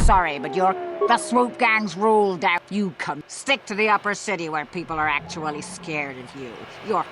Sorry, but the swoop gang's ruled out. You come stick to the upper city where people are actually scared of you. You're...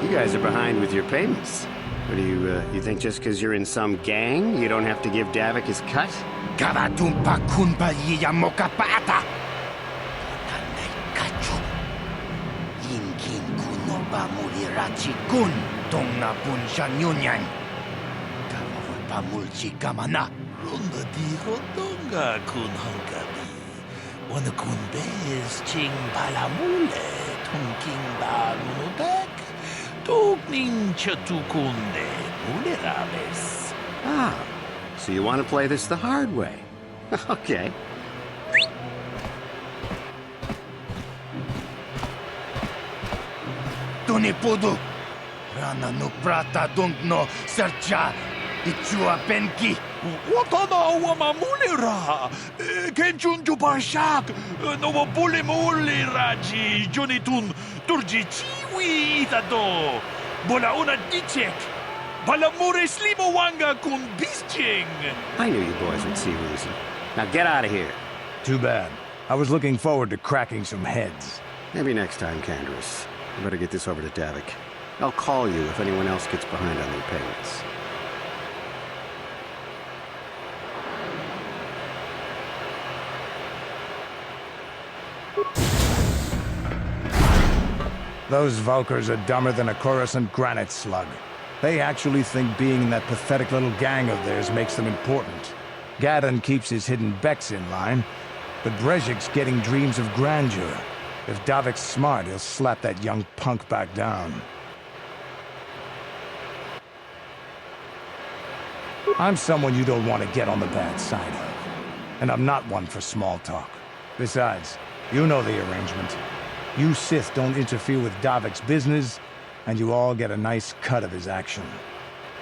You guys are behind with your payments. What do you think just because you're in some gang, you don't have to give Davik his cut? Kavatumpa kunpa yiyamokapata! Kachu. Yinkin kunoba mulirachi kun tongna punsha nyunyan. Kavawulpa mulchi kamana. Ronda dijo tonga kun hankabi. Wana kun bez ching palamule. Tungking ba munubek. Tugning chatukunde mulirabes. Ah, so you want to play this the hard way? Okay. Tunipudu. Rana no prata dunkno sercha. Ichua penki. Watana wama mulira. Kenchunju barshak. Nova puli muliraji. Jonitun turji chiwi itado. Bola una dichek. Balamure slimo wanga kun bisching. I knew you boys would see reason. Now get out of here. Too bad. I was looking forward to cracking some heads. Maybe next time, Canderous. I better get this over to Davik. I'll call you if anyone else gets behind on their payments. Those Valkyrs are dumber than a Coruscant granite slug. They actually think being in that pathetic little gang of theirs makes them important. Gadon keeps his hidden Becks in line, but Brezhik's getting dreams of grandeur. If Davik's smart, he'll slap that young punk back down. I'm someone you don't want to get on the bad side of. And I'm not one for small talk. Besides, you know the arrangement. You Sith don't interfere with Davik's business, and you all get a nice cut of his action.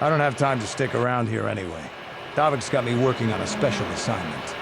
I don't have time to stick around here anyway. Davik's got me working on a special assignment.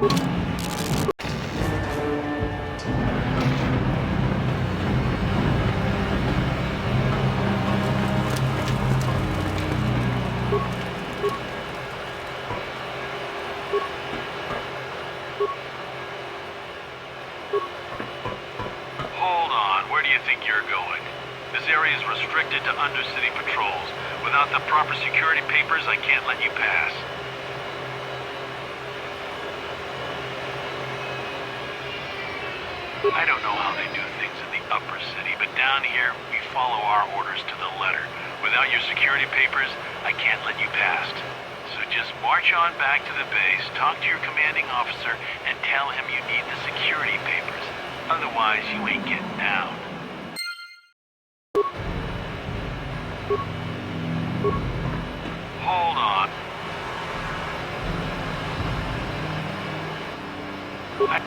Hold on, where do you think you're going? This area is restricted to undercity patrols. Without the proper security papers, I can't let you pass. I don't know how they do things in the upper city, but down here, we follow our orders to the letter. Without your security papers, I can't let you past. So just march on back to the base, talk to your commanding officer, and tell him you need the security papers. Otherwise, you ain't getting down. Hold on.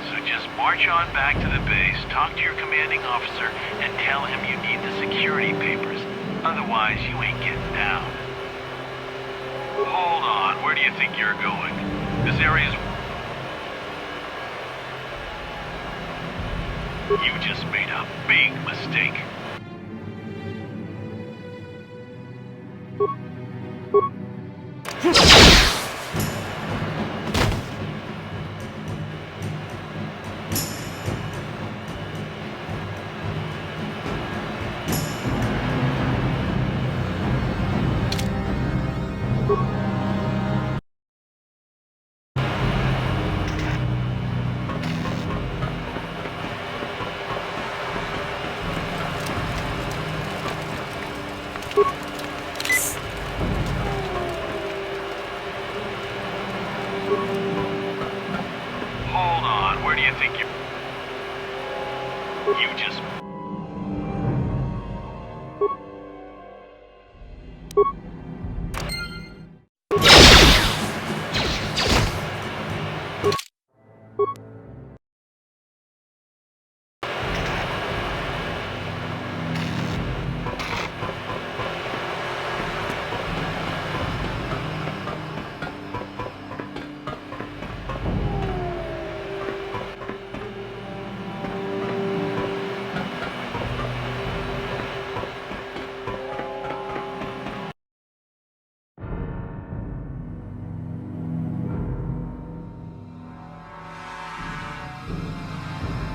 So just march on back to the base, talk to your commanding officer, and tell him you need the security papers. Otherwise, you ain't getting down. Hold on, where do you think you're going? This area's... You just made a big mistake. Hold on, where do you think you're... You just...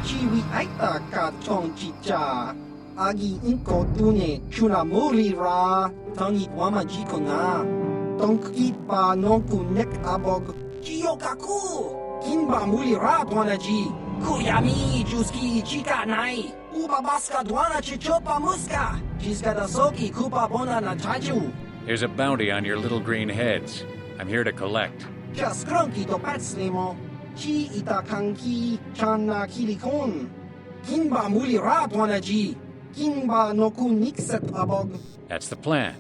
Chiwi aita ka tong chicha. Agi inko tune chuna muri ra. Tangi wama jiko na. Tonki pa nonku nek abog. Chiyo kaku. Kinba muri ra dwana ji. Kuyami juski chika nai. Uba baska dwana chichopa muska. Jiska da soki kupa bona na chaju. There's a bounty on your little green heads. I'm here to collect. Just cronky to patslemo. Chi itakanki chana kilikon. Kinba muli ra dwana ji. Kinba noku nikset abog. That's the plan.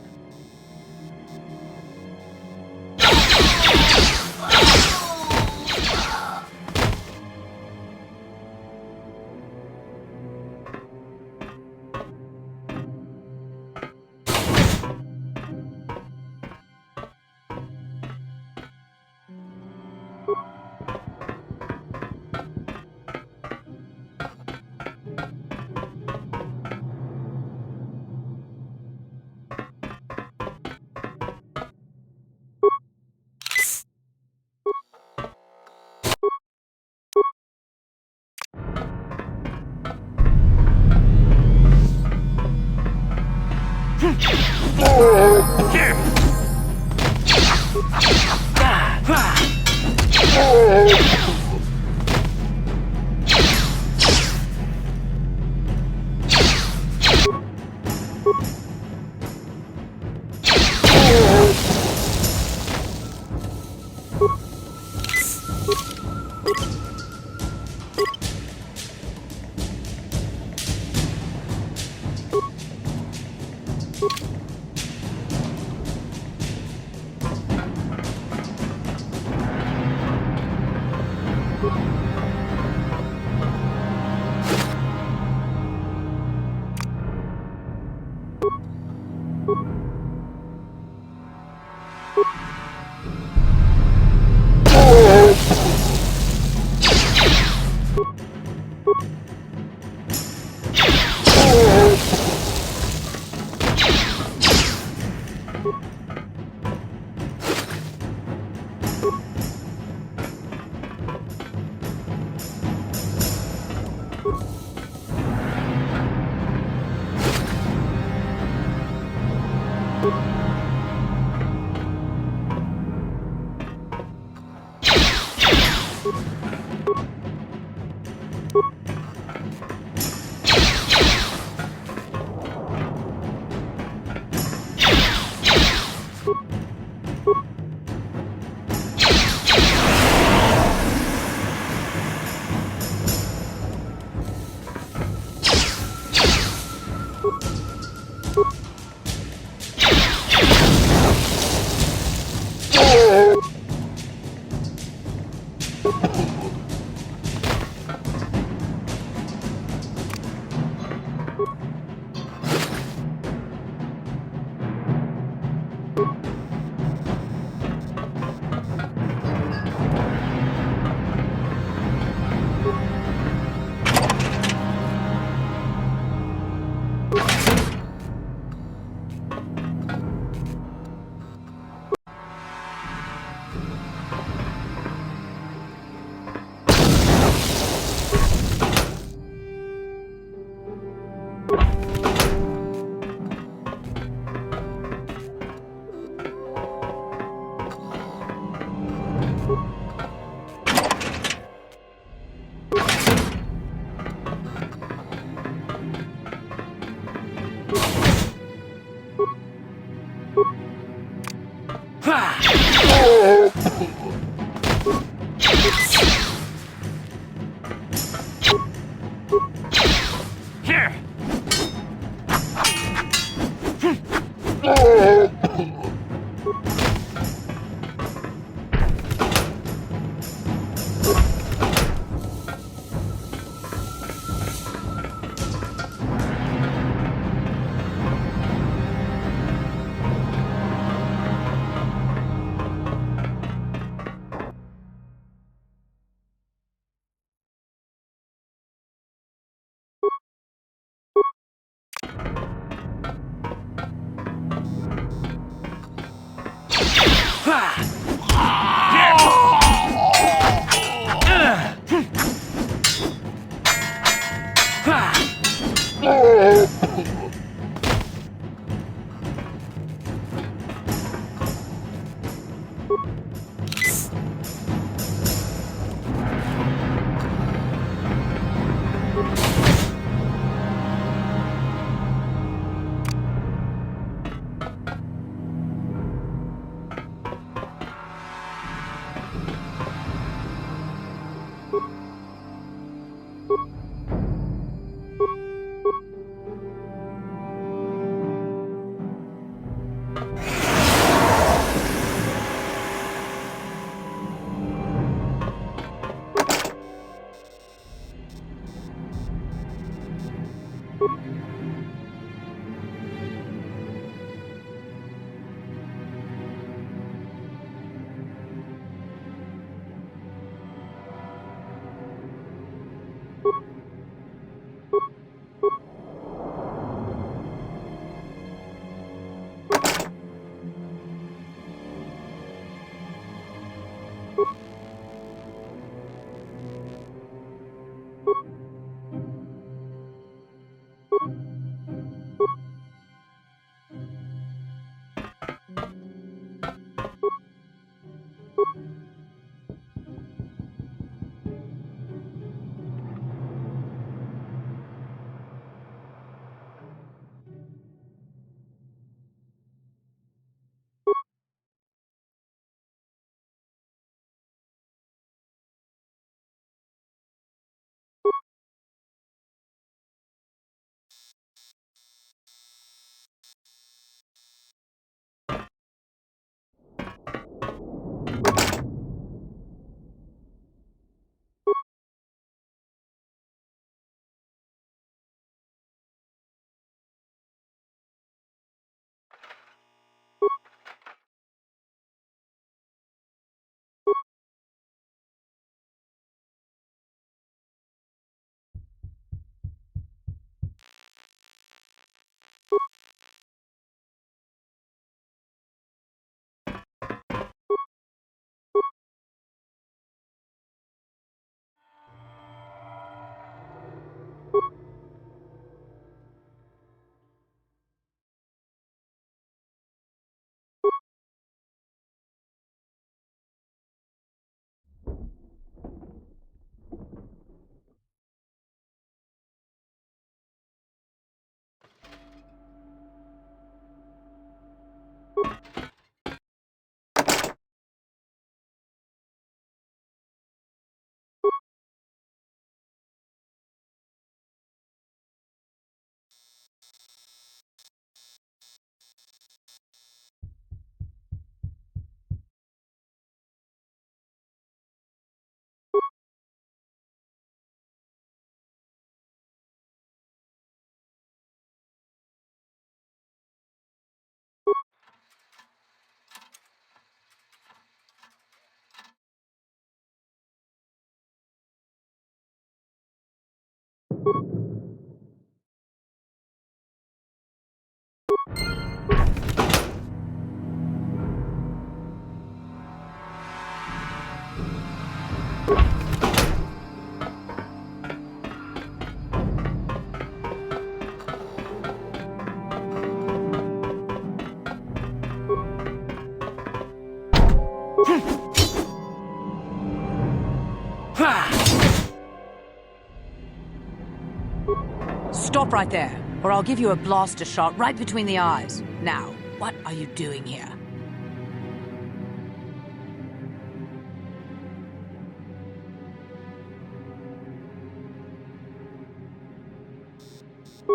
Stop right there, or I'll give you a blaster shot right between the eyes. Now, what are you doing here?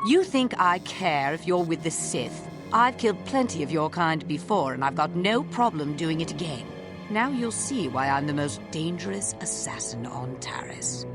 You think I care if you're with the Sith? I've killed plenty of your kind before, and I've got no problem doing it again. Now you'll see why I'm the most dangerous assassin on Taris.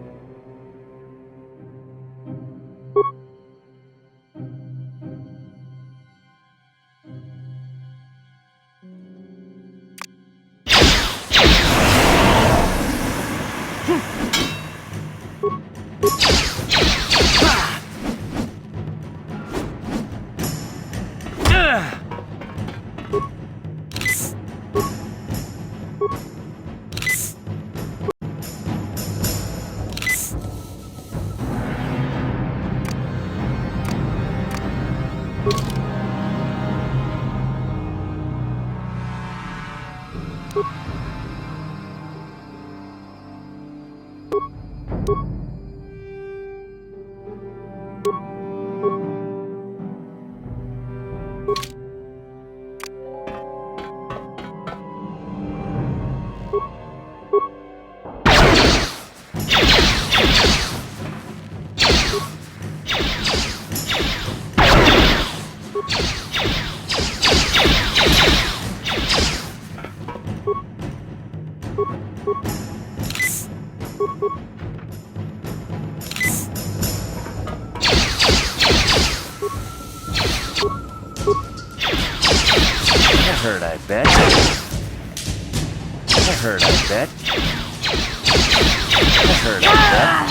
hurt, I bet. That hurt, I bet. That hurt, I bet.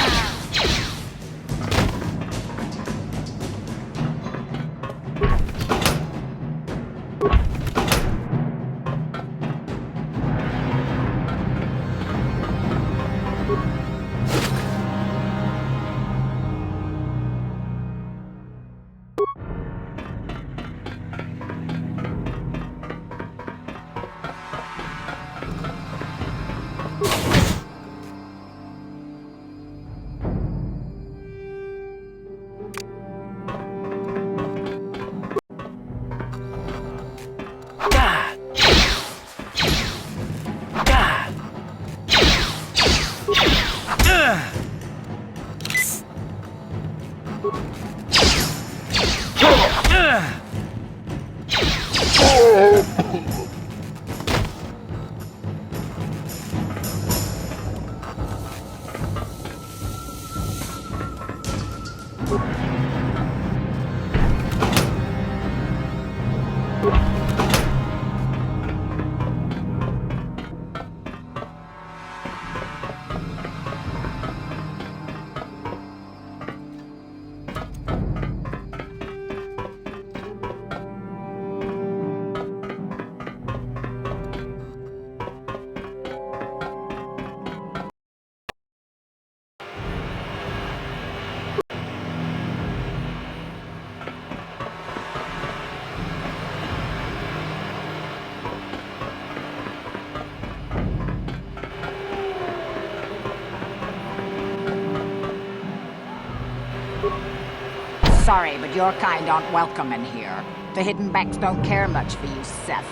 Sorry, but your kind aren't welcome in here. The hidden backs don't care much for you, Seth.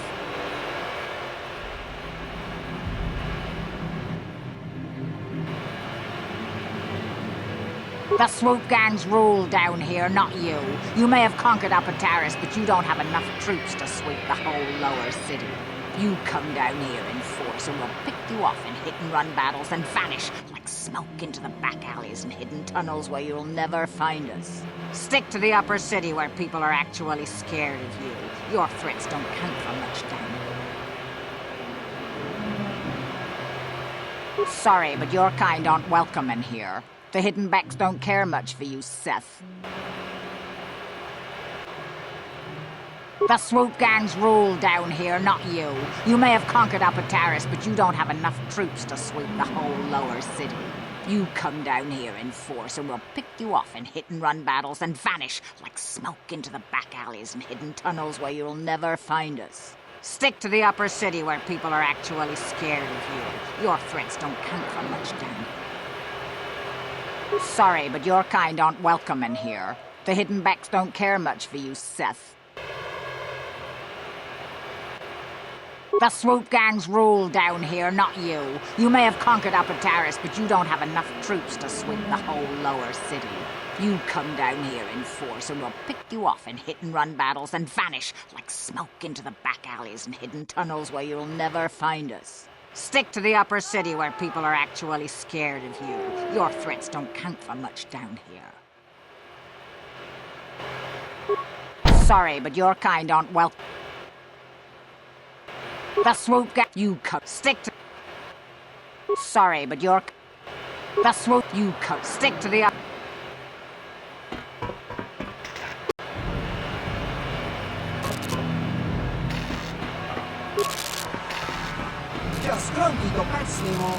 The swoop gangs rule down here, not you. You may have conquered Upper Taris, but you don't have enough troops to sweep the whole lower city. You come down here in force and we'll pick you off in hit-and-run battles and vanish like smoke into the back alleys and hidden tunnels where you'll never find us. Stick to the upper city where people are actually scared of you. Your threats don't count for much down here. Sorry, but your kind aren't welcome in here. The hidden backs don't care much for you, Seth. The swoop gangs rule down here, not you. You may have conquered Aspyr, but you don't have enough troops to sweep the whole lower city. You come down here in force and we'll pick you off in hit-and-run battles and vanish like smoke into the back alleys and hidden tunnels where you'll never find us. Stick to the upper city where people are actually scared of you. Your threats don't count for much down here. Sorry, but your kind aren't welcome in here. The hidden backs don't care much for you, Seth. The swoop gangs rule down here, not you. You may have conquered Aspyr, but you don't have enough troops to sweep the whole lower city. You come down here in force and we'll pick you off in hit-and-run battles and vanish like smoke into the back alleys and hidden tunnels where you'll never find us. Stick to the upper city where people are actually scared of you. Your threats don't count for much down here. Sorry, but your kind aren't welcome. The swoop you stick to. Sorry, but you're. The swoop you stick to the. Just cranky to Patsnimo,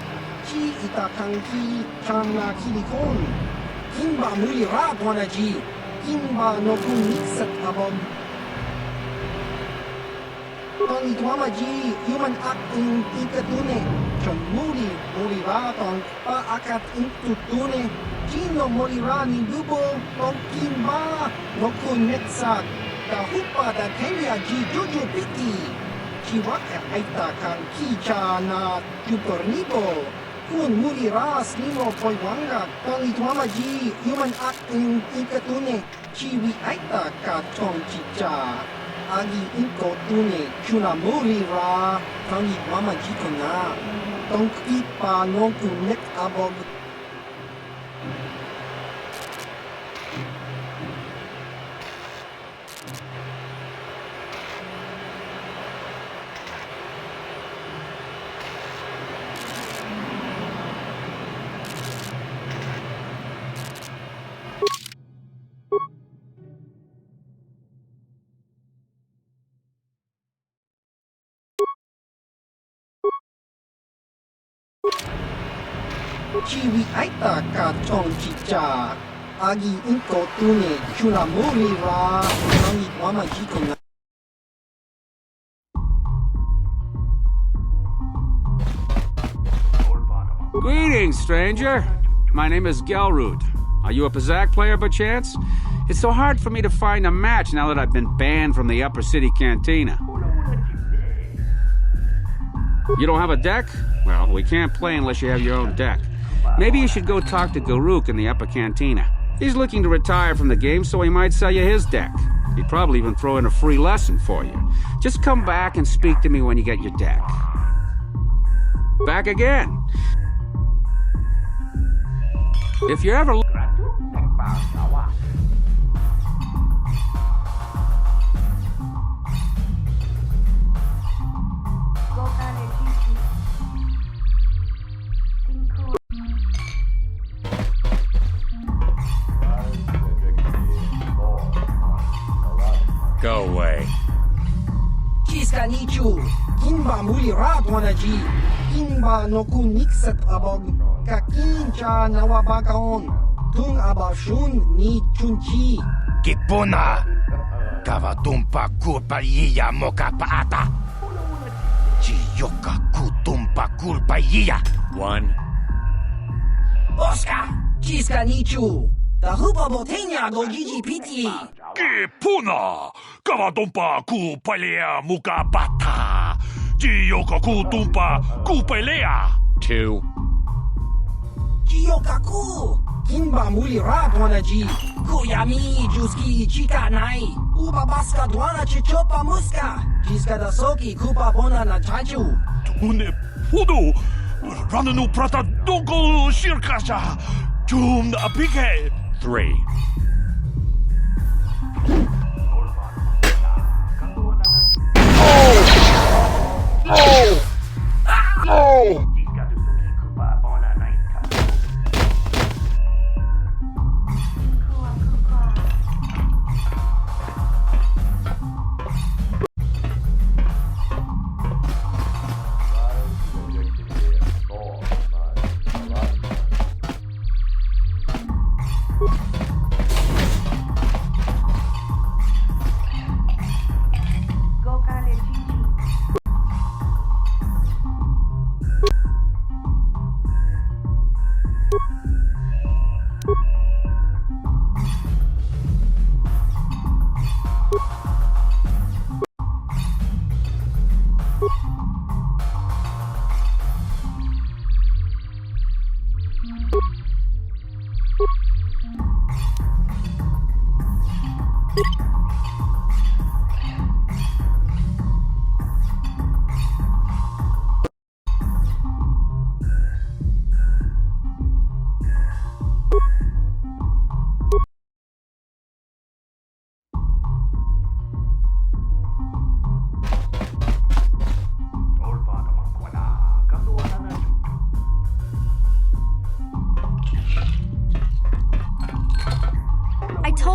Ki itakanki, Chana Kilikon, Kimba Muli Raponaji, Kimba no Kunixat Abon. Tony Twamaji, human acting ikatune, Chon Muri Raton, Pa Akat Intutune, Chino Morirani Dubo, Ton Kimba, no Kunexat, Da Hupa da Kenya Ji Juju Piti, Chiwaka Aita Kan Kicha na Jupornipo, Kun Muri Ras Nimo Poiwanga, Tony Twamaji, human acting ikatune, Chiwi Aita Ka Chon Chicha. Agi inko tune chuna muri ra tangi mama jikona tong ipa non kunek abog. Chiwi aita ka chong chicha. Agi inko tune chuna muri ra tangi mama jikona. Greetings, stranger. My name is Gelroot. Are you a Pazak player by chance? It's so hard for me to find a match now that I've been banned from the Upper City Cantina. You don't have a deck? Well, we can't play unless you have your own deck. Maybe you should go talk to Garuk in the Upper Cantina. He's looking to retire from the game, so he might sell you his deck. He'd probably even throw in a free lesson for you. Just come back and speak to me when you get your deck. Back again. If you're ever... Go away. Chiska nichu, Kimba muli ratwanaji, Kimba no kunixat abog, Kakincha nawabagaon, Tung abashun ni chunchi. Kipuna, Kavatumpa kulpa yiya moka paata. Chiyoka kutumpa kulpa yiya. One. Oscar, Chiska nichu, the hupa botenya do gigi piti. Kipuna, Kavatumpa kulpalea muka pata. Chiyoka kutumpa kulpalea. Two. Chiyokaku, Kimba muli ratwanaji, Kuyami juski chika nai, Uba baska dwana chichopa muska, Chiska da soki kupa bona na chachu. Tune pudu, Rananu prata donko shirkasha, Chum apike. Three.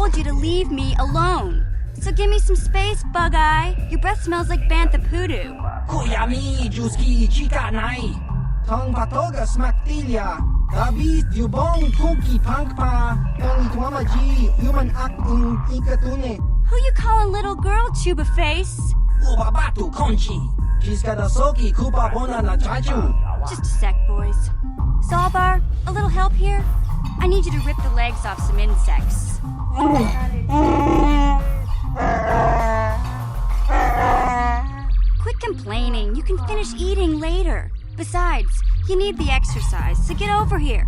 told you to leave me alone. So give me some space, Bug-Eye. Your breath smells like bantha poodoo. Kuyami Juski Chika Nai. Tong Patoga Smaktilia. Dabis Dubong Kuki Pankpa. Tong Itwamaji Human Acting Ikatune. Who you calling little girl, Chuba Face? Ubabatu Konchi. Jiskadasoki Kupa Bona na Chachu. Just a sec, boys. Zalbar, a little help here? I need you to rip the legs off some insects. Quit complaining. You can finish eating later. Besides, you need the exercise, so get over here.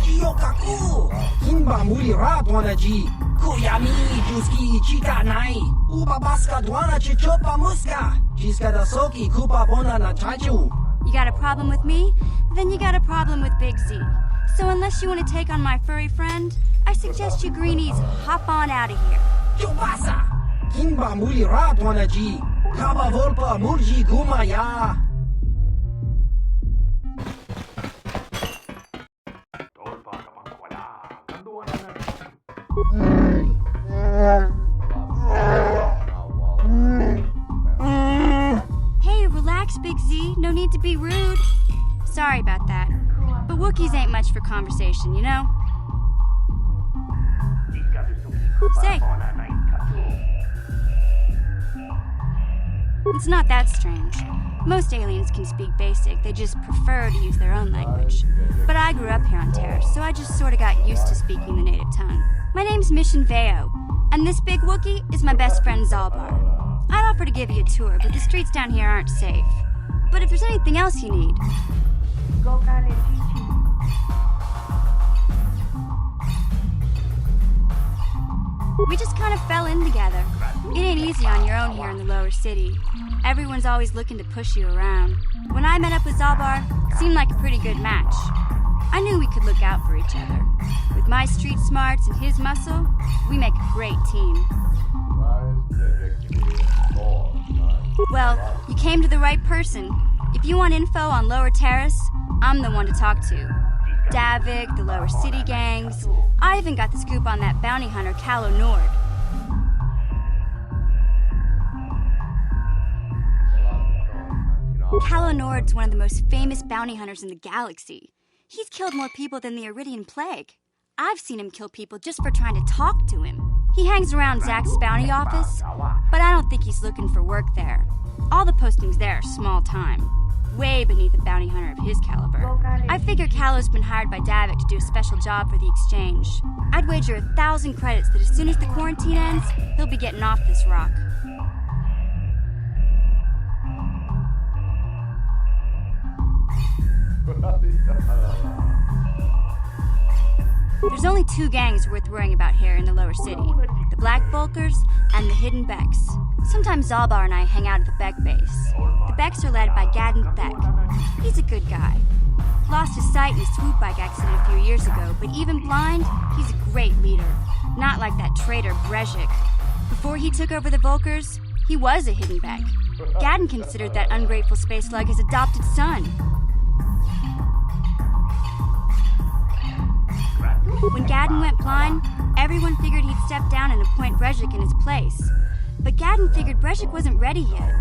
Jiyokaku. Kimba Muli Radwanaji. Kuyami Juski Chika Nai. Ubabaska Dwana Chichopa Muska. Jiskadasoki Kupa Bona na Chachu. You got a problem with me? Then you got a problem with Big Z. So unless you want to take on my furry friend, I suggest you greenies hop on out of here. Chupasa! Kimba Muli Radwanaji. Kaba Volpa Murji Gumaya. Hey, relax, Big Z. No need to be rude. Sorry about that. But Wookiees ain't much for conversation, you know? Say. It's not that strange. Most aliens can speak basic, they just prefer to use their own language. But I grew up here on Terra, so I just sorta got used to speaking the native tongue. My name's Mission Veo, and this big Wookiee is my best friend Zalbar. I'd offer to give you a tour, but the streets down here aren't safe. But if there's anything else you need... We just kind of fell in together. It ain't easy on your own here in the lower city. Everyone's always looking to push you around. When I met up with Zalbar, it seemed like a pretty good match. I knew we could look out for each other. With my street smarts and his muscle, we make a great team. Well, you came to the right person. If you want info on Lower Terrace, I'm the one to talk to. Davik, the Lower City gangs. I even got the scoop on that bounty hunter, Calo Nord. Calo Nord's one of the most famous bounty hunters in the galaxy. He's killed more people than the Iridian Plague. I've seen him kill people just for trying to talk to him. He hangs around Zach's bounty office, but I don't think he's looking for work there. All the postings there are small time. Way beneath a bounty hunter of his caliber. I figure Calo's been hired by Davik to do a special job for the exchange. I'd wager 1,000 credits that as soon as the quarantine ends, he'll be getting off this rock. There's only two gangs worth worrying about here in the lower city. The Black Volkers and the Hidden Becks. Sometimes Zalbar and I hang out at the Beck base. The Becks are led by Gadden Beck. He's a good guy. Lost his sight in a swoop bike accident a few years ago, but even blind, he's a great leader. Not like that traitor Brezhik. Before he took over the Volkers, he was a Hidden Beck. Gadden considered that ungrateful space slug his adopted son. When Gadden went blind, everyone figured he'd step down and appoint Brezhik in his place. But Gadden figured Brezhik wasn't ready yet.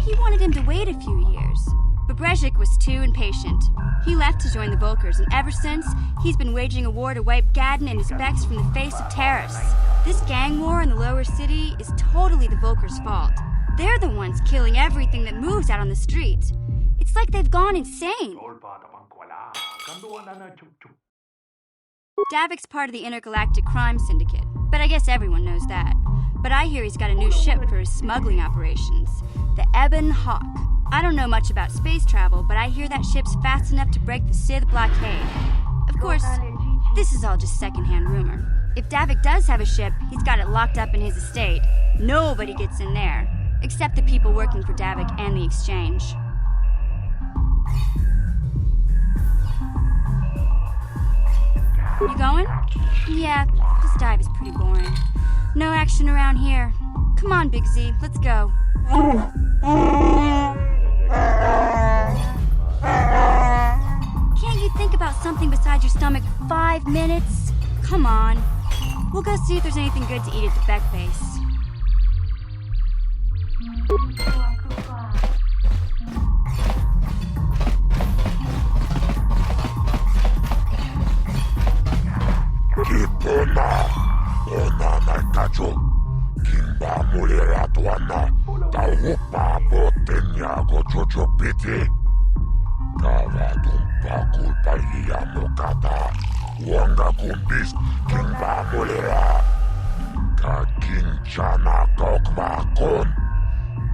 He wanted him to wait a few years. But Brezhik was too impatient. He left to join the Volkers, and ever since, he's been waging a war to wipe Gadden and his Becks from the face of Terrace. This gang war in the lower city is totally the Volkers' fault. They're the ones killing everything that moves out on the street. It's like they've gone insane. Davik's part of the Intergalactic Crime Syndicate, but I guess everyone knows that. But I hear he's got a new ship for his smuggling operations, the Ebon Hawk. I don't know much about space travel, but I hear that ship's fast enough to break the Sith blockade. Of course, this is all just secondhand rumor. If Davik does have a ship, he's got it locked up in his estate. Nobody gets in there, except the people working for Davik and the exchange. You going? Yeah, this dive is pretty boring. No action around here. Come on, Big Z, let's go. Can't you think about something besides your stomach for 5 minutes? Come on. We'll go see if there's anything good to eat at the Beck base. Kipuna, ona naikacho, kimba mulera tuana, taupa botenya gojojo piti. Kava dumpa kulpa iya mokata, wanga kumbis, kimba mulera. Kakinchana kokma kon,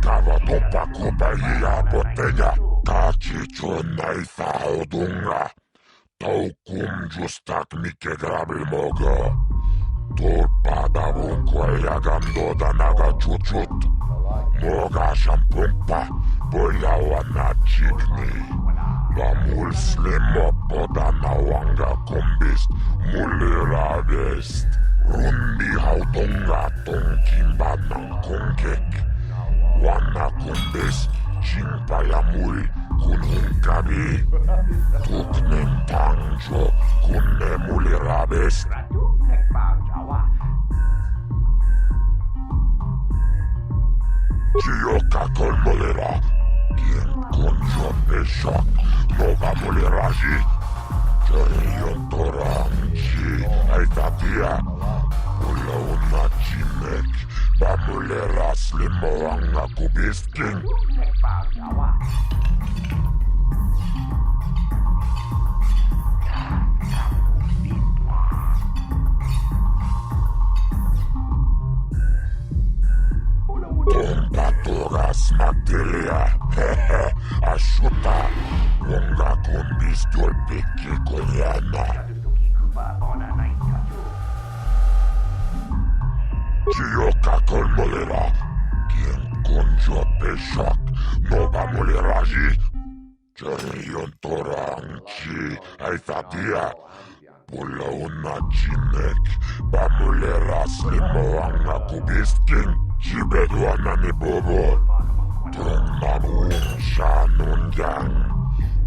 kava dumpa kulpa iya botenya, kachichona isa odunga. Taukum justak mike grabil moga. Torpada vunkoja gandoda naga chuchut. Moga shampumpa, bojawa na chikni. La mul slimo poda na wanga kombist, mulera vest. Rundi hautonga tonkimba nang konkek. Wana kombist, chimpa ya mul, kununkabi. Tuknen tangjo, kunne mulera vest. Chioka kolmolera, quien conjo peshak, nova moleraji. Chorion toranchi, aitatia, ula una chimek, ba molera slimoanga kubiskin. Toras Magdelia, hehe, ashuta, wonga kombis dolpiki koyana. Chioka kolmolera, quien conjo peshak, nova moleraji. Chorion toranchi, aitatia, pula una chinek, ba molera slimoanga kubiskin. Chibedwana ni bobo, tong nanung shanun yang,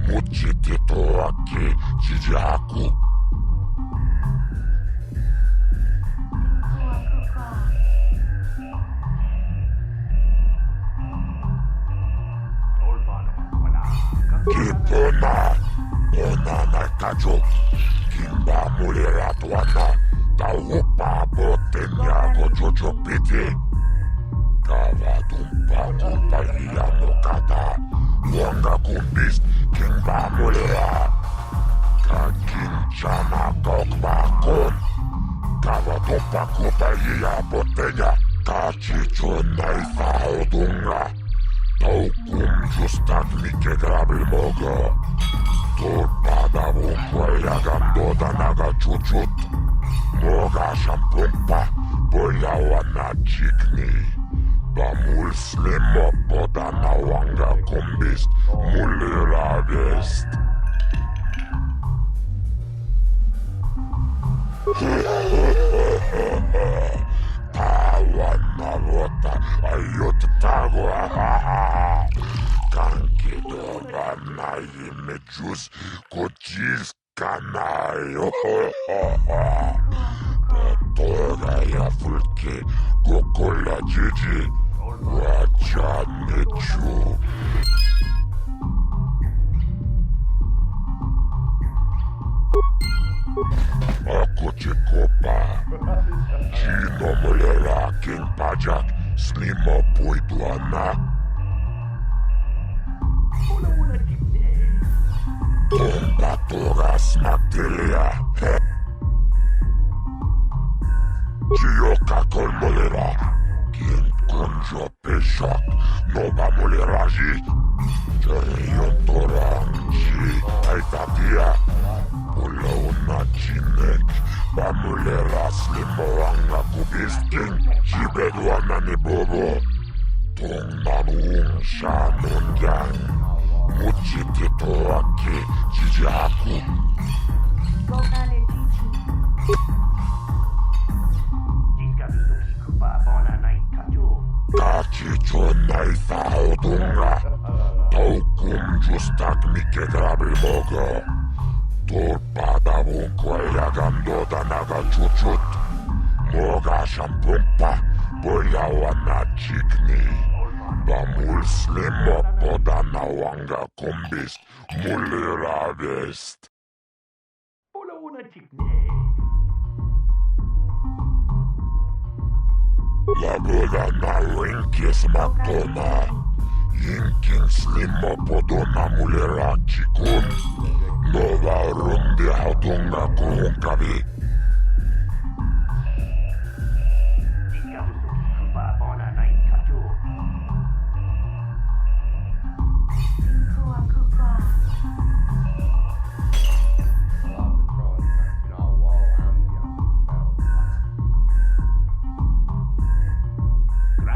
muchitito aki chijaku. Kipona, ona naikajo, kimba mulera tuana, taupa botenya gojojo piti. Kava dumpa kulpa iya mokata, wanga kumbis, kimba mulera. Kakinchana kokma kon, kava dumpa kulpa iya botenya, kachichona isa odunga. Taukum justak mike grabil moga. Torpada vunkoja gandoda naga chuchut. Moga shampumpa, bojawa na chikni. Bamul slimo poda na wanga kombist, mulera vest. Tawa na vota, ayot tago, kanki doba na imechus, kochis kanayo. Toga ya fulke, kokola jiji. Wachanechu. Ako chikopa, chino mulera king pajak, slimo puituana. Tomba toras Magdelia, he. Chioka kolmolera, quien conjo peshak, nova moleraji. Chorion toranchi, aitatia, pula una chinek, ba mulera slimoanga kubiskin, chibedwana ni bobo. Tong nanung shanun yang, muchitito aki chijaku. Kachichona isa odunga, taukum justak mike grabil moga. 돌바다본 거야 감도다 나가 주축 뭐가 샴푸파 보야와나 직니 나 물슬림 먹보다 나 왕가 콤비스 물리라베스트 라보다 나 링키스 막도나 인킹 슬림 먹보도 나 물리라 지군 너가 rumdi 하동가 고운가비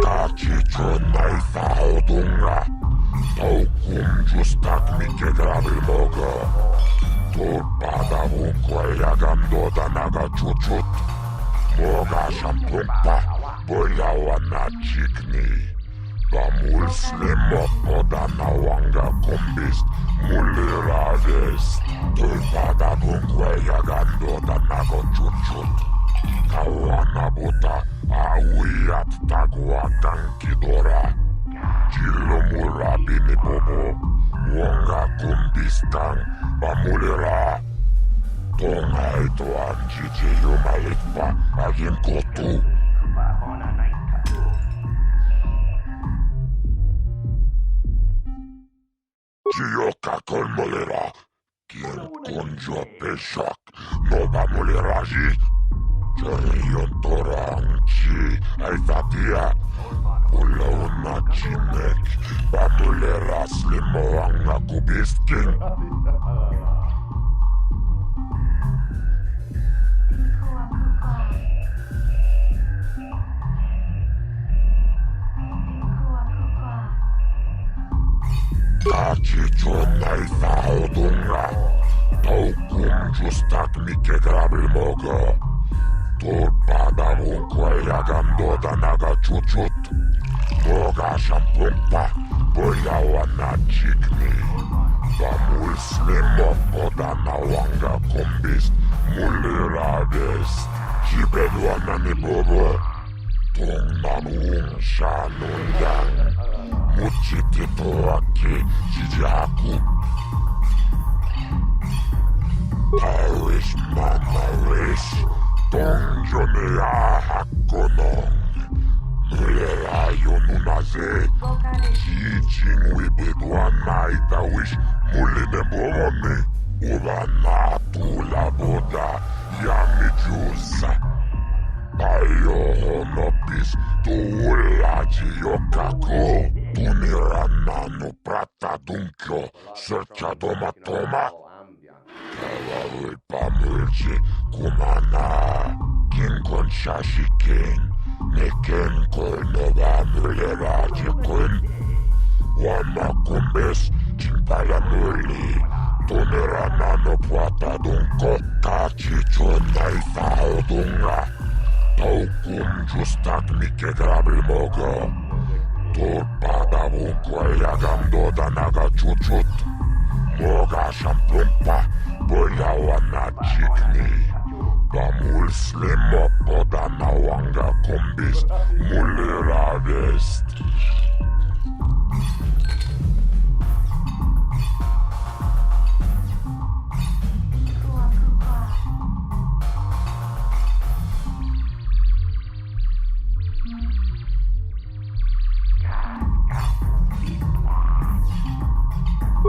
같이 존나이 싸우동가 더욱 굶주스탁 믿게 그랍을 먹어 돌바다본 거야 감도다 나가 주축 뭐가 샴푸파 뭐야와나 직니 나 물슬림 먹보다 나 왕가 콤비스 물리라베스 돌바다본 거야 감도다 나가 주축 가와나보다 아우이앗 타고와 깡기도라 질로 몰라비니 보보 원가 콤비스탕 마무리라 동아이도 안지지 유말릭바 아긴 고투 지옥가 걸몰리라 긴 곤조 배샥 노바 몰리라지 저리온 도랑치 알파티아 올라온 나치넥 바몰리라 슬리모왕나 구비스킨 같이 존나이 싸우동가 더욱 굶주스탁 믿게 그랍을 먹어 돌바다본 거야 감도다 나가 주축 뭐가 샴푸파 뭐야와나 직니 나 물슬림 먹보다 나 왕가 콤비스 물리라베스 집에 왔나니 보고 동나무 샤논양 무치티토아키 지지하쿠 파리스 마마리스 동전이야 학고농 늘레라요 누나세 지징 위비도아 나이다 위시 물리네 보모니 우바나 둘라보다 야미주사 바이오 호노피스 둘라지요카코 두니라나누 프라타 둥쿄 설차도마토마 가와을 밤을지 구마나 긴건 샤시킨 내겐 골노바 물레라지군 와마군베스 진바야 물리 두니라나누 프라타 둥코 같이 존나이 싸우둥가 더욱 굶주스탁 믿게 그랍을 먹어 돌바다본 거야 감도다 나가 주축 뭐가 샴푸파 뭐야와나 직니 나 물슬림 먹보다 나 왕가 콤비스 물리라베스트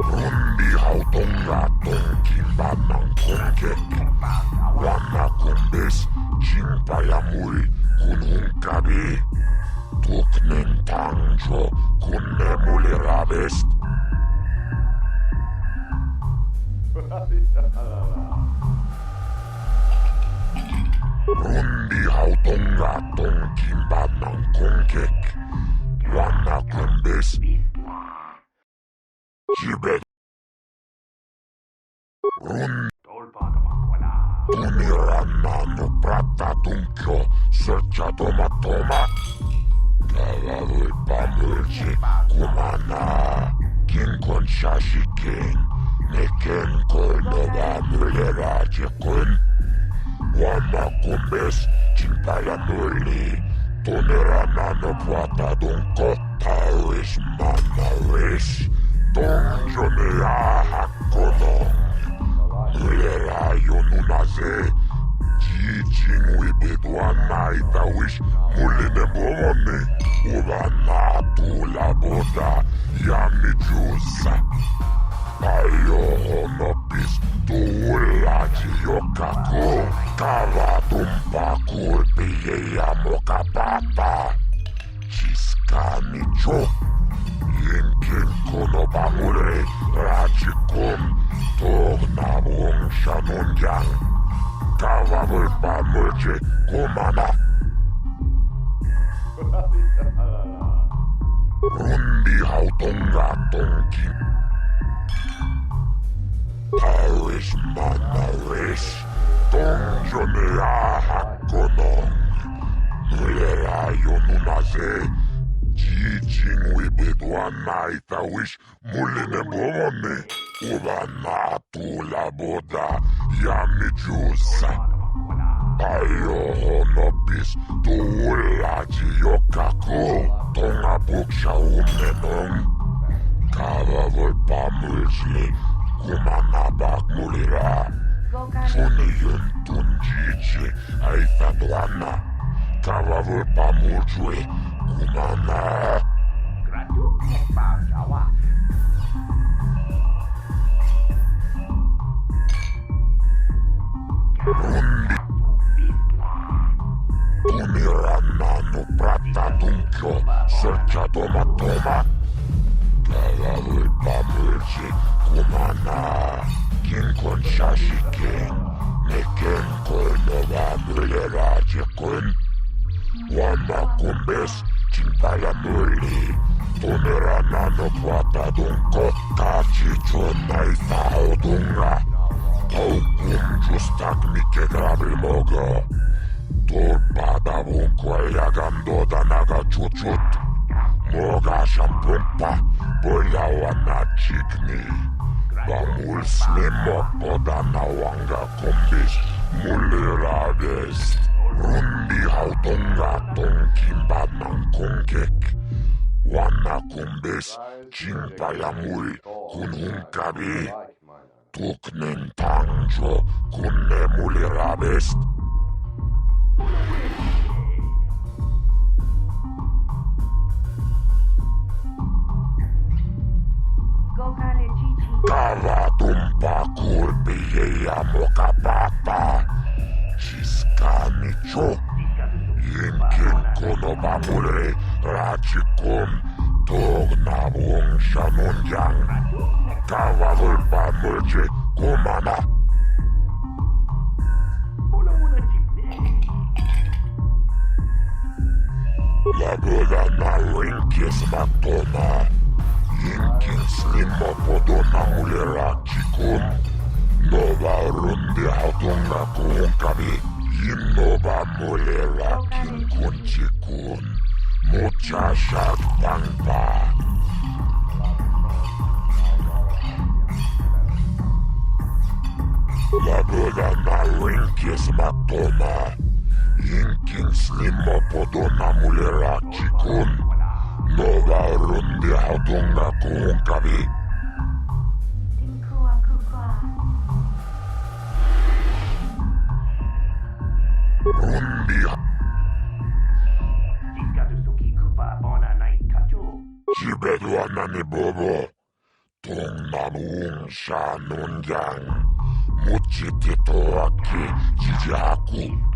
룬디하우동가 동김바망 공객 와나군베스 징바야물 군훈가비 독는 당조 군내물리라베스 룬디하우동가 동김바망 공객 와나군베스 집에 두니라나누 프라타 둥쿄 설차도마토마 가와을 밤을지 구마나 긴건 샤시킨 내겐 걸너와 물레라지군 와마꾸메스 진바야 놀리 돈에라 나노 보았다동거 타위스 만나위스 동전에야 학고농 물레라요 누나세 지징위 비도안나이다위스 물리네 뭐먹니 우바나 둘라보다 야미주사 아요 너비스 둘라지요카고 가와둠바 굴비에야 모카바바 지스카미초 인킨코노바무레 라지쿰 동나봉샤논장 가와물바물지 고마나 룬디하우동가 동김 타위스 만나위스 동전에야 학고농 물레라요 누나세 지징위 비도안나이다위스 물리네 뭐먹니 우바나 둘라보다 야미주사 아요 너비스 둘라지요카고 동아북샤움네농 가와볼바물지 구마나박물이라 손이윤 둔지지 아이사도안나 가와볼바물주에 구마나 Tumirannano prattatunchio serciadomatoma 가와울밤을지 구마나 긴콘샤시킨 내겐 골너와 물레라지군 와마꾸메스 진바야 물리 돈에라 나노 보았다동거 같이 존나이 사오동라 더욱 꿈주스탁 미케 그랍을 먹어 돌바다본 과야감도다 나가 쭈쭈 뭐가 샴푸파 볼야와 나치그니 바물스네 먹보다 나왕가 콤비스 물리라베스 룬디하우동가 동김바낭 공객 완나 콤비스 진바야물 군훈가비 뚝는 당조 군내 물리라베스 가와둠바 굴비에야 모카바바 지스카미초 인킨코노바무레 라치쿰 동나봉샤논장 가와울바물지 고마나 라보다 나윙키스 막도나 인킨 슬림머포도나 물레라치쿰 노바 룬디하우동가 고온카비 인노바 물레라킨 군치군 모차샷 방파 라보다 나윙키스 막도나 인킨 슬림머포도나 물레라치쿰 노바 룬디하우동가 고온카비 룬디하 집에도 왔나니 보보 동나무웅샤 논장 무치티토아키 지지하쿠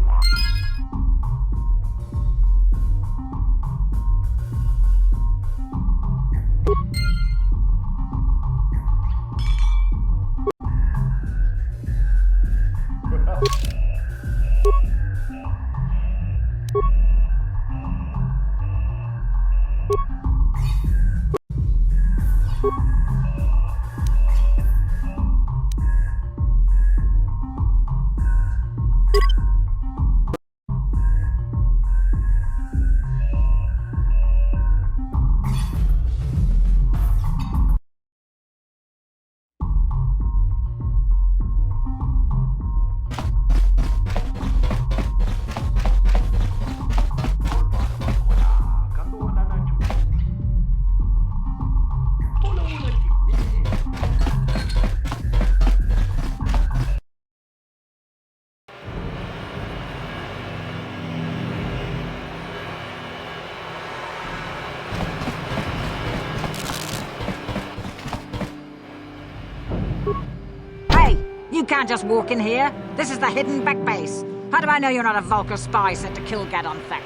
You can't just walk in here. This is the hidden back base. How do I know you're not a Vulkar spy sent to kill Gadon Thek?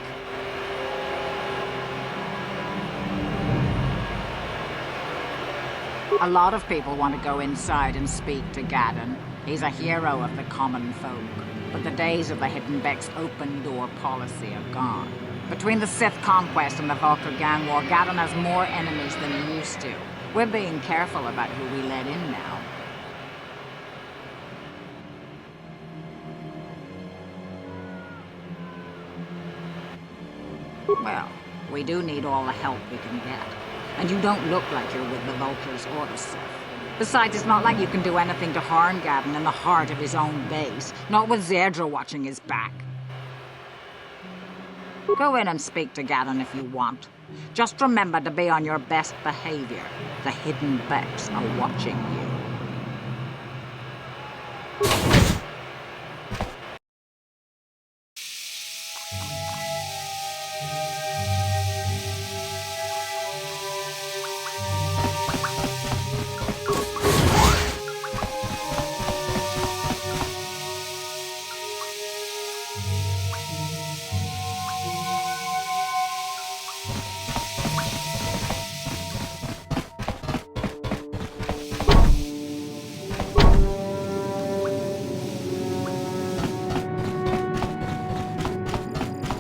A lot of people want to go inside and speak to Gadon. He's a hero of the common folk. But the days of the Hidden Beck's open-door policy are gone. Between the Sith conquest and the Vulkar gang war, Gadon has more enemies than he used to. We're being careful about who we let in now. Well, we do need all the help we can get. And you don't look like you're with the Vulkars or the Sith. Besides, it's not like you can do anything to harm Gadon in the heart of his own base. Not with Zerdra watching his back. Go in and speak to Gadon if you want. Just remember to be on your best behavior. The Hidden Becks are watching you.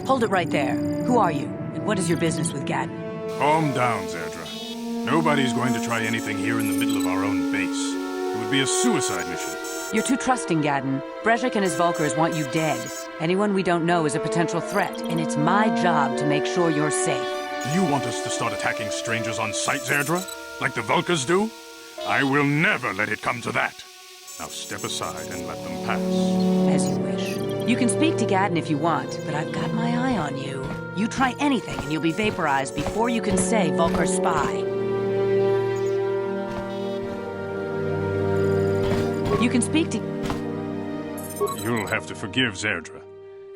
Hold it right there. Who are you? And what is your business with Gadon? Calm down, Zerdra. Nobody's going to try anything here in the middle of our own base. It would be a suicide mission. You're too trusting, Gadon. Brezhik and his Vulkars want you dead. Anyone we don't know is a potential threat, and it's my job to make sure you're safe. Do you want us to start attacking strangers on sight, Zerdra? Like the Vulkars do? I will never let it come to that. Now step aside and let them pass. As you wish. You can speak to Gadon if you want, but I've got my eye on you. You try anything and you'll be vaporized before you can say Vulkar spy. You can speak to... You'll have to forgive Zerdra.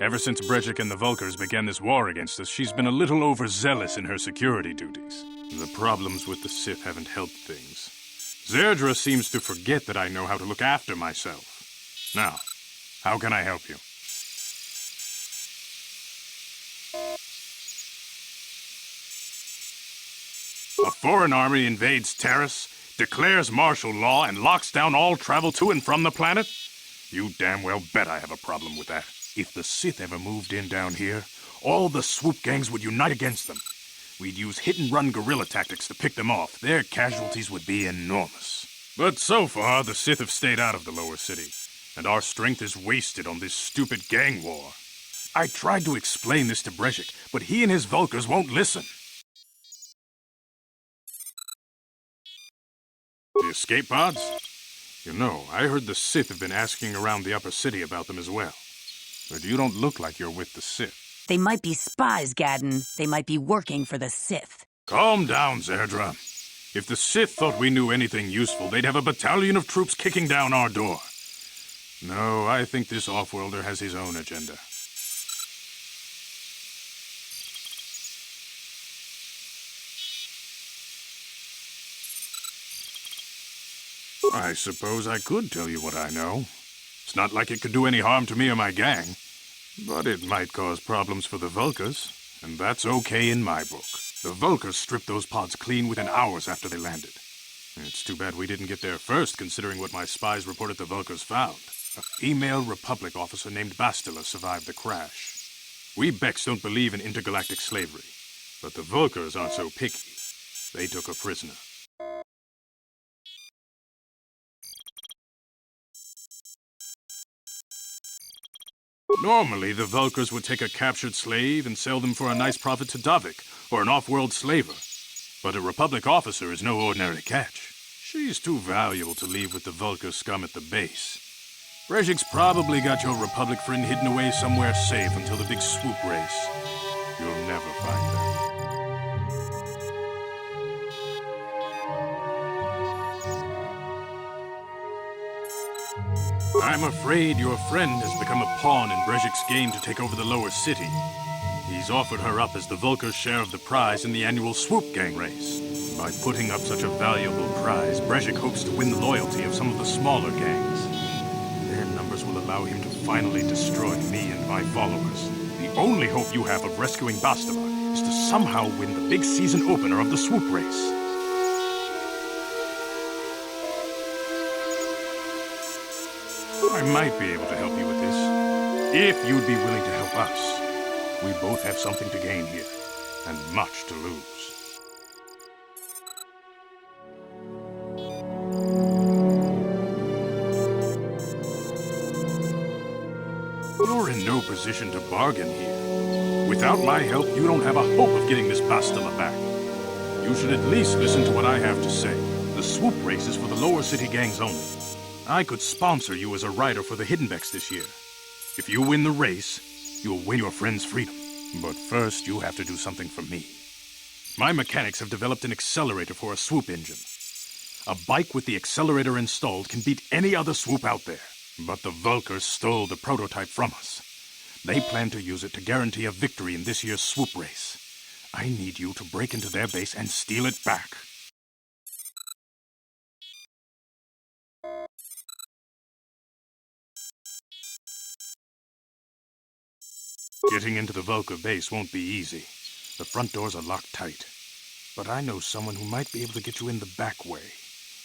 Ever since Brezhik and the Vulkars began this war against us, she's been a little overzealous in her security duties. The problems with the Sith haven't helped things. Zerdra seems to forget that I know how to look after myself. Now, how can I help you? A foreign army invades Terrace, declares martial law, and locks down all travel to and from the planet? You damn well bet I have a problem with that. If the Sith ever moved in down here, all the swoop gangs would unite against them. We'd use hit-and-run guerrilla tactics to pick them off. Their casualties would be enormous. But so far, the Sith have stayed out of the lower city, and our strength is wasted on this stupid gang war. I tried to explain this to Brezhik, but he and his Vulkars won't listen. The escape pods? You know, I heard the Sith have been asking around the upper city about them as well. But you don't look like you're with the Sith. They might be spies, Gadon. They might be working for the Sith. Calm down, Zerdra. If the Sith thought we knew anything useful, they'd have a battalion of troops kicking down our door. No, I think this off-worlder has his own agenda. I suppose I could tell you what I know. It's not like it could do any harm to me or my gang. But it might cause problems for the Vulkars, and that's okay in my book. The Vulkars stripped those pods clean within hours after they landed. It's too bad we didn't get there first, considering what my spies reported the Vulkars found. A female Republic officer named Bastila survived the crash. We Becks don't believe in intergalactic slavery, but the Vulkars aren't so picky. They took her prisoner. Normally, the Vulkars would take a captured slave and sell them for a nice profit to Davik, or an off-world slaver. But a Republic officer is no ordinary catch. She's too valuable to leave with the Vulkar scum at the base. Brezhik's probably got your Republic friend hidden away somewhere safe until the big swoop race. You'll never find her. I'm afraid your friend has become a pawn in Brezhik's game to take over the lower city. He's offered her up as the Vulkar's share of the prize in the annual swoop gang race. By putting up such a valuable prize, Brezhik hopes to win the loyalty of some of the smaller gangs. orders will allow him to finally destroy me and my followers. The only hope you have of rescuing Bastila is to somehow win the big season opener of the swoop race. I might be able to help you with this, if you'd be willing to help us. We both have something to gain here, and much to lose. You're in no position to bargain here. Without my help, you don't have a hope of getting Miss Bastila back. You should at least listen to what I have to say. The swoop race is for the lower city gangs only. I could sponsor you as a rider for the Hiddenbecks this year. If you win the race, you'll win your friend's freedom. But first, you have to do something for me. My mechanics have developed an accelerator for a swoop engine. A bike with the accelerator installed can beat any other swoop out there. But the Vulkars stole the prototype from us. They plan to use it to guarantee a victory in this year's swoop race. I need you to break into their base and steal it back. Getting into the Vulkar base won't be easy. The front doors are locked tight. But I know someone who might be able to get you in the back way.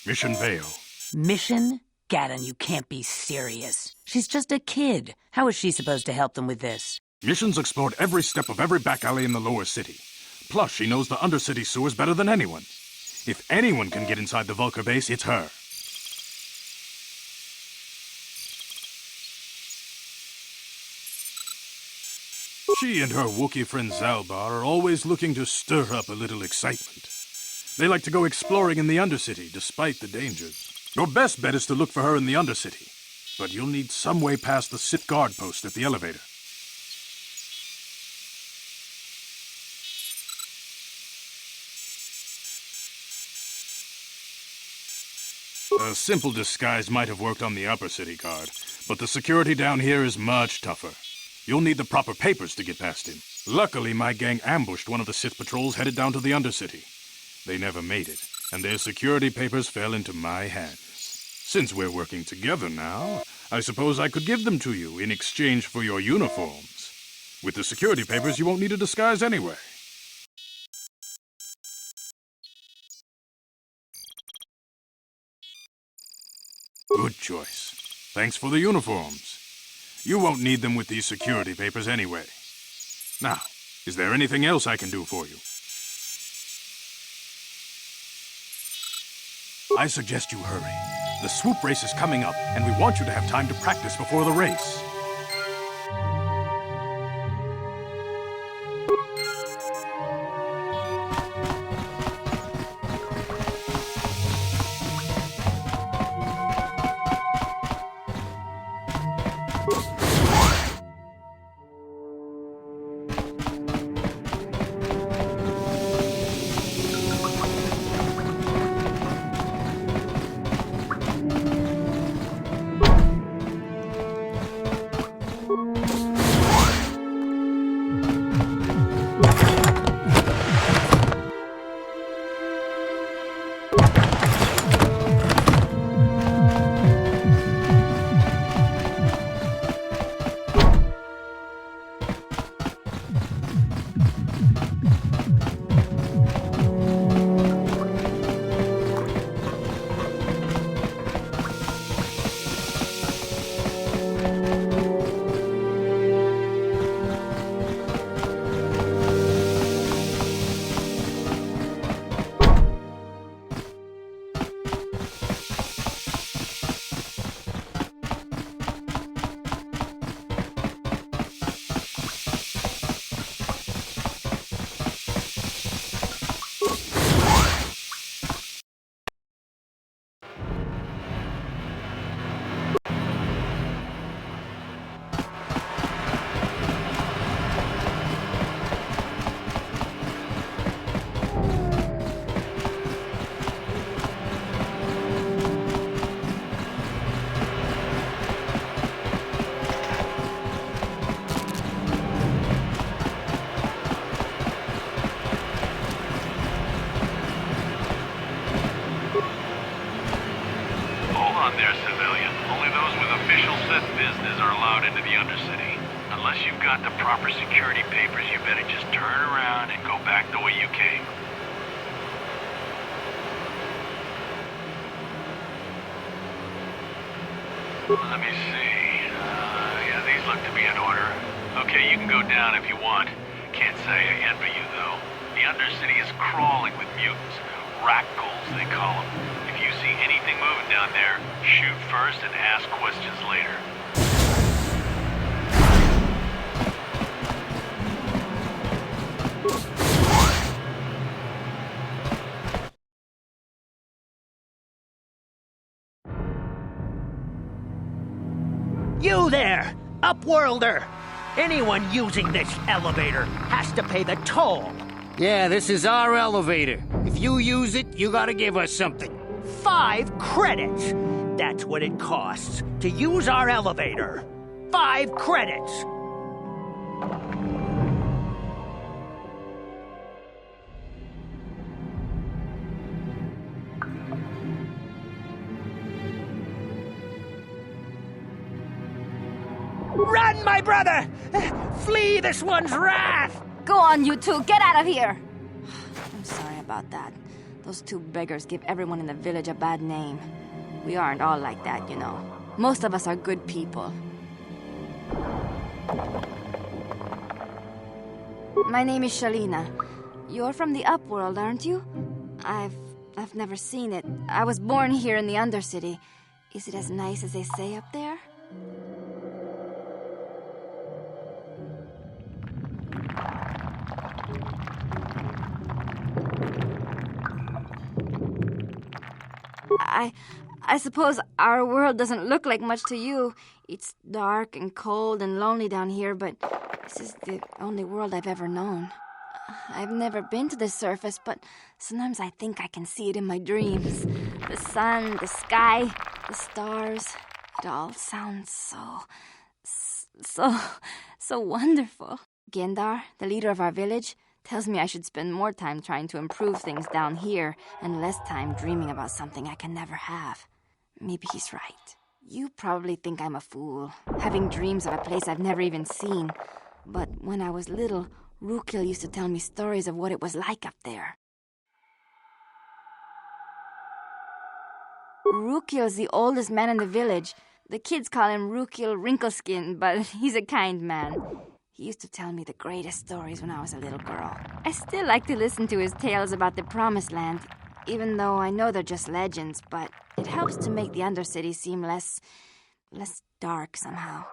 Mission Vale. Mission? Gaddon, you can't be serious. She's just a kid. How is she supposed to help them with this? Mission's explored every step of every back alley in the lower city. Plus, she knows the undercity sewers better than anyone. If anyone can get inside the Vulkar base, it's her. She and her Wookiee friend Zalbar are always looking to stir up a little excitement. They like to go exploring in the Undercity, despite the dangers. Your best bet is to look for her in the Undercity. But you'll need some way past the Sith guard post at the elevator. A simple disguise might have worked on the upper city guard, but the security down here is much tougher. You'll need the proper papers to get past him. Luckily, my gang ambushed one of the Sith patrols headed down to the Undercity. They never made it, and their security papers fell into my hands. Since we're working together now, I suppose I could give them to you in exchange for your uniforms. With the security papers, you won't need a disguise anyway. Good choice. Thanks for the uniforms. You won't need them with these security papers anyway. Now, is there anything else I can do for you? I suggest you hurry. The swoop race is coming up, and we want you to have time to practice before the race. Only those with official Sith business are allowed into the Undercity. Unless you've got the proper security papers, you better just turn around and go back the way you came. Let me see. Yeah, these look to be in order. Okay, you can go down if you want. Can't say I envy you, though. The Undercity is crawling with mutants. Rackles, they call them. If you see anything moving down there, shoot first and ask questions later. You there, Upworlder! Anyone using this elevator has to pay the toll. Yeah, this is our elevator. If you use it, you gotta give us something. 5 credits! That's what it costs to use our elevator. 5 credits! Run, my brother! Flee this one's wrath! Go on, you two, get out of here! I'm sorry about that. Those 2 beggars give everyone in the village a bad name. We aren't all like that, you know. Most of us are good people. My name is Shalina. You're from the Upworld, aren't you? I've never seen it. I was born here in the Undercity. Is it as nice as they say up there? I suppose our world doesn't look like much to you. It's dark and cold and lonely down here, but this is the only world I've ever known. I've never been to the surface, but sometimes I think I can see it in my dreams. The sun, the sky, the stars. It all sounds so wonderful. Gendar, the leader of our village, tells me I should spend more time trying to improve things down here and less time dreaming about something I can never have. Maybe he's right. You probably think I'm a fool, having dreams of a place I've never even seen. But when I was little, Rukil used to tell me stories of what it was like up there. Rukil's the oldest man in the village. The kids call him Rukil Wrinkleskin, but he's a kind man. He used to tell me the greatest stories when I was a little girl. I still like to listen to his tales about the Promised Land, even though I know they're just legends, but it helps to make the Undercity seem less dark somehow.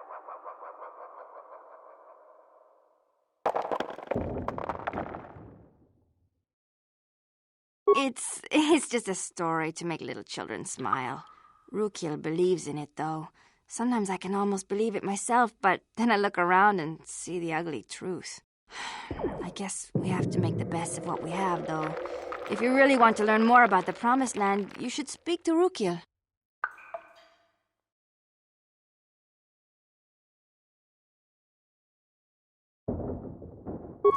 It's just a story to make little children smile. Rukil believes in it, though. Sometimes I can almost believe it myself, but then I look around and see the ugly truth. I guess we have to make the best of what we have, though. If you really want to learn more about the Promised Land, you should speak to Rukil.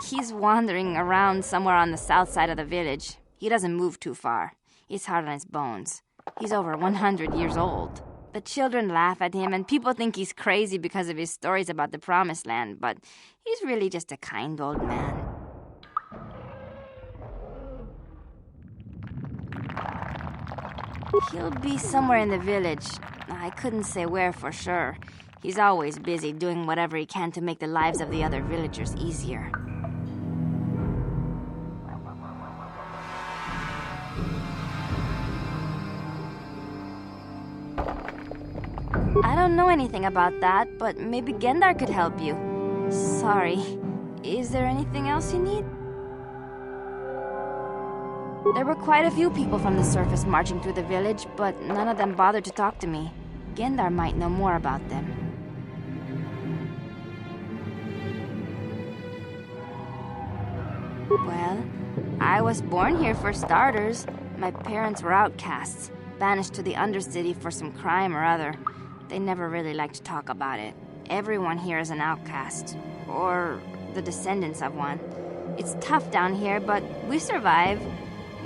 He's wandering around somewhere on the south side of the village. He doesn't move too far. He's hard on his bones. He's over 100 years old. The children laugh at him, and people think he's crazy because of his stories about the Promised Land, but he's really just a kind old man. He'll be somewhere in the village. I couldn't say where for sure. He's always busy doing whatever he can to make the lives of the other villagers easier. I don't know anything about that, but maybe Gendar could help you. Sorry. Is there anything else you need? There were quite a few people from the surface marching through the village, but none of them bothered to talk to me. Gendar might know more about them. Well, I was born here for starters. My parents were outcasts, banished to the Undercity for some crime or other. They never really liked to talk about it. Everyone here is an outcast, or the descendants of one. It's tough down here, but we survive.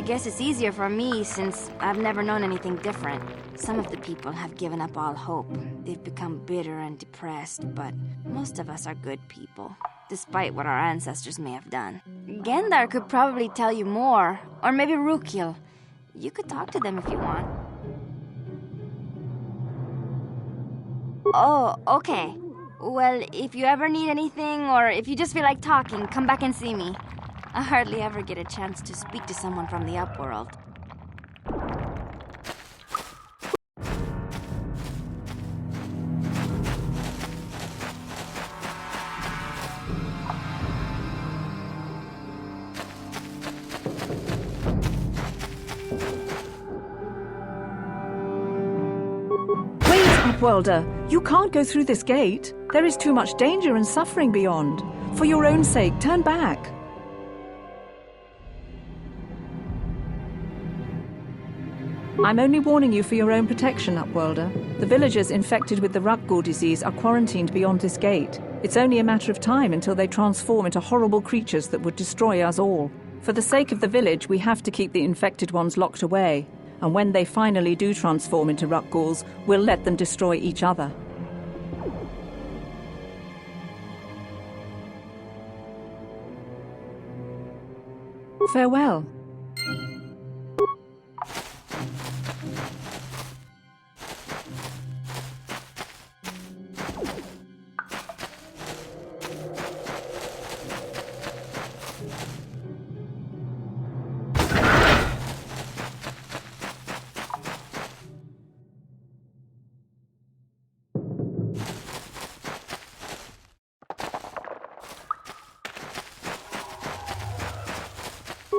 I guess it's easier for me since I've never known anything different. Some of the people have given up all hope. They've become bitter and depressed, but most of us are good people, despite what our ancestors may have done. Gendar could probably tell you more, or maybe Rukil. You could talk to them if you want. Oh, okay. Well, if you ever need anything, or if you just feel like talking, come back and see me. I hardly ever get a chance to speak to someone from the Upworld. Upworlder, you can't go through this gate. There is too much danger and suffering beyond. For your own sake, turn back. I'm only warning you for your own protection, Upworlder. The villagers infected with the Rukgul disease are quarantined beyond this gate. It's only a matter of time until they transform into horrible creatures that would destroy us all. For the sake of the village, we have to keep the infected ones locked away. And when they finally do transform into Rukguls, we'll let them destroy each other. Farewell.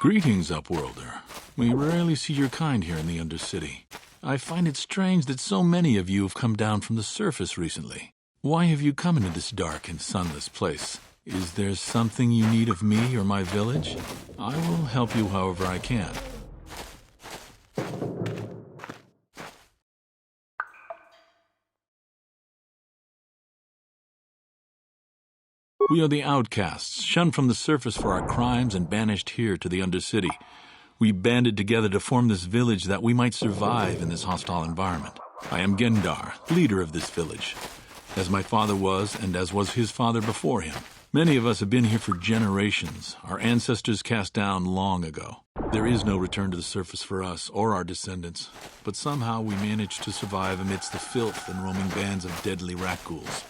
Greetings, Upworlder. We rarely see your kind here in the Undercity. I find it strange that so many of you have come down from the surface recently. Why have you come into this dark and sunless place? Is there something you need of me or my village? I will help you however I can. We are the outcasts, shunned from the surface for our crimes and banished here to the Undercity. We banded together to form this village that we might survive in this hostile environment. I am Gendar, leader of this village, as my father was and as was his father before him. Many of us have been here for generations, our ancestors cast down long ago. There is no return to the surface for us or our descendants, but somehow we managed to survive amidst the filth and roaming bands of deadly Rukguls.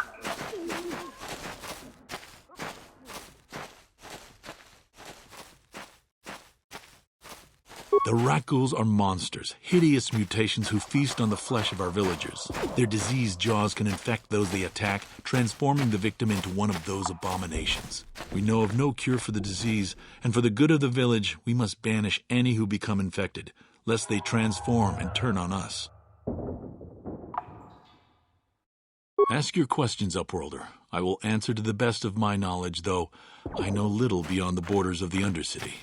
The Rukguls are monsters, hideous mutations who feast on the flesh of our villagers. Their diseased jaws can infect those they attack, transforming the victim into one of those abominations. We know of no cure for the disease, and for the good of the village, we must banish any who become infected, lest they transform and turn on us. Ask your questions, Upworlder. I will answer to the best of my knowledge, though I know little beyond the borders of the Undercity.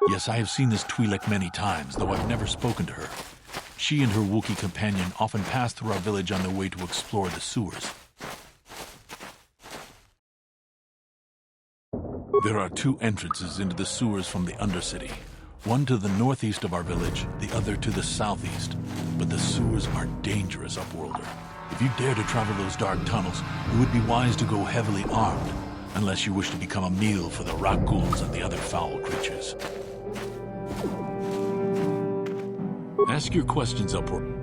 Yes, I have seen this Twi'lek many times, though I've never spoken to her. She and her Wookiee companion often pass through our village on their way to explore the sewers. There are two entrances into the sewers from the Undercity. One to the northeast of our village, the other to the southeast. But the sewers are dangerous, Upworlder. If you dare to travel those dark tunnels, it would be wise to go heavily armed, unless you wish to become a meal for the Rukguls and the other foul creatures. Ask your questions, Upworlder.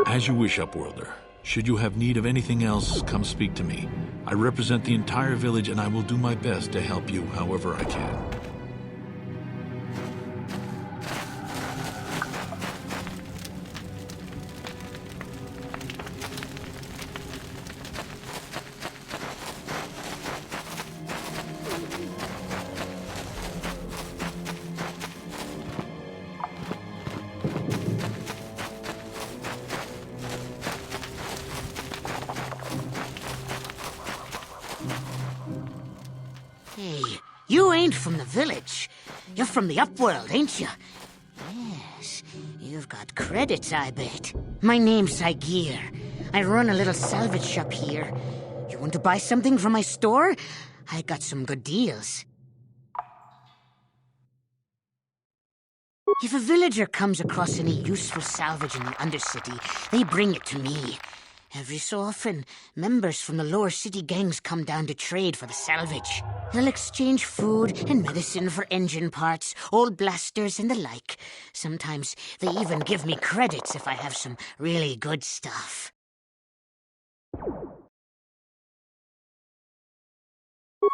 As you wish, Upworlder. Should you have need of anything else, come speak to me. I represent the entire village, and I will do my best to help you however I can. You ain't from the village. You're from the Upworld, ain't you? Yes. credits, I bet. My name's Aspyr. I run a little salvage shop here. You want to buy something from my store? I got some good deals. If a villager comes across any useful salvage in the Undercity, they bring it to me. Every so often, members from the lower city gangs come down to trade for the salvage. They'll exchange food and medicine for engine parts, old blasters, and the like. Sometimes they even give me credits if I have some really good stuff.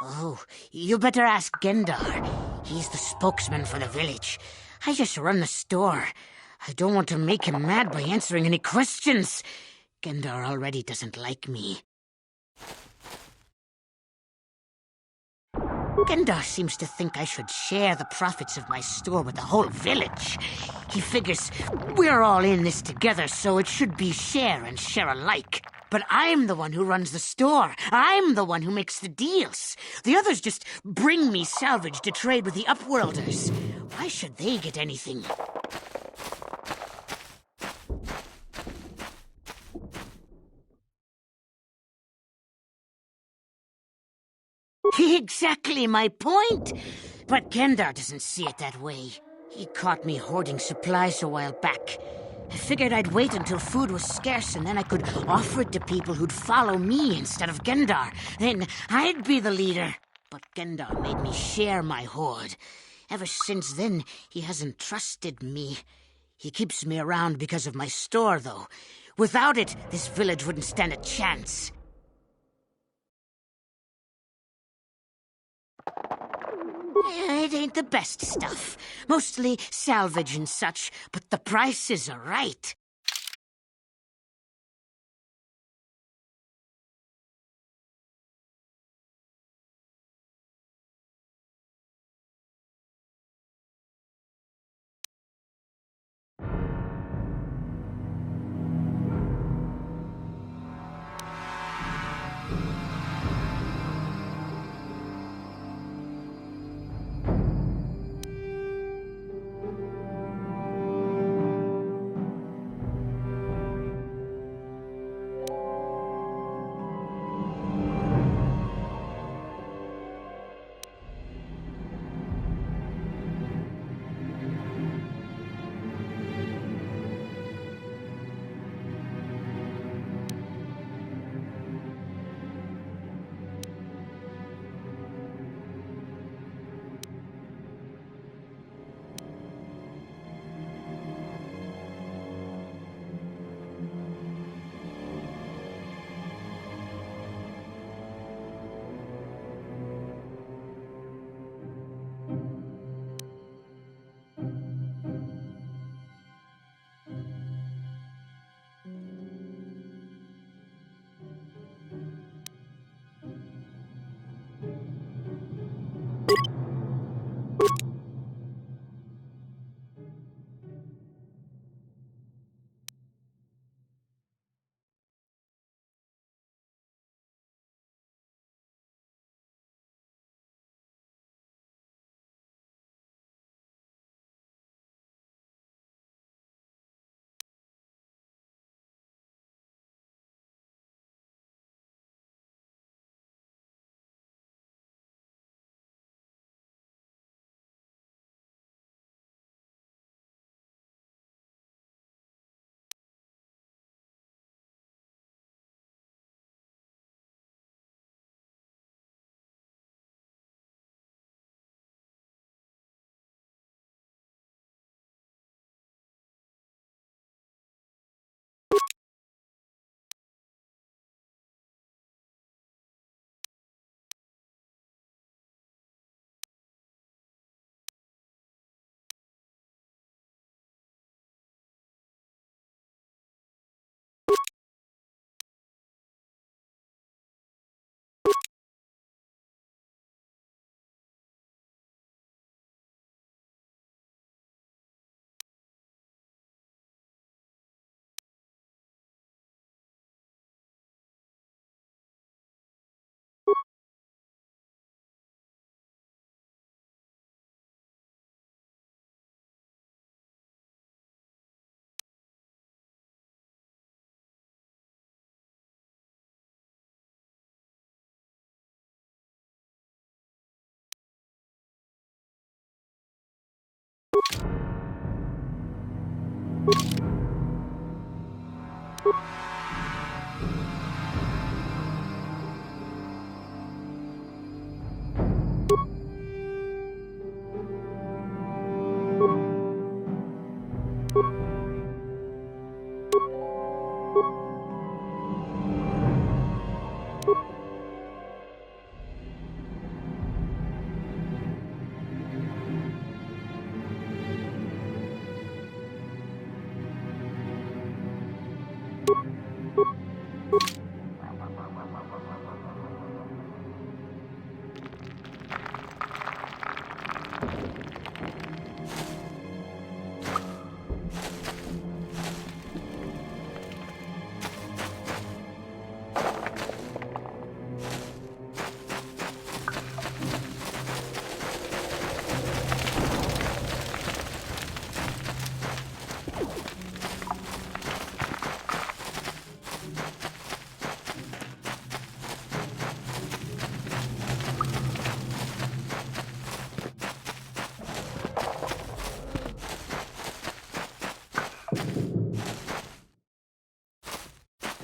Oh, you better ask Gendar. He's the spokesman for the village. I just run the store. I don't want to make him mad by answering any questions. Gendar already doesn't like me. Gendar seems to think I should share the profits of my store with the whole village. He figures we're all in this together, so it should be share and share alike. But I'm the one who runs the store. I'm the one who makes the deals. The others just bring me salvage to trade with the Upworlders. Why should they get anything? Exactly my point. But Gendar doesn't see it that way. He caught me hoarding supplies a while back. I figured I'd wait until food was scarce and then I could offer it to people who'd follow me instead of Gendar. Then I'd be the leader. But Gendar made me share my hoard. Ever since then, he hasn't trusted me. He keeps me around because of my store, though. Without it, this village wouldn't stand a chance. It ain't the best stuff. Mostly salvage and such, but the prices are right.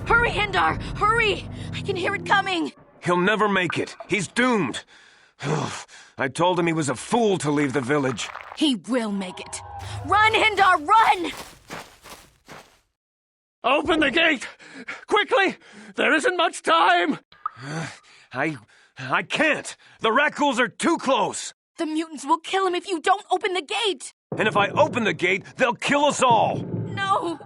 Hurry, Hindar! Hurry! I can hear it coming! He'll never make it. He's doomed. I told him he was a fool to leave the village. He will make it. Run, Hindar, run! Open the gate! Quickly! There isn't much time! I can't! The Rakghouls are too close! The mutants will kill him if you don't open the gate! And if I open the gate, they'll kill us all! No!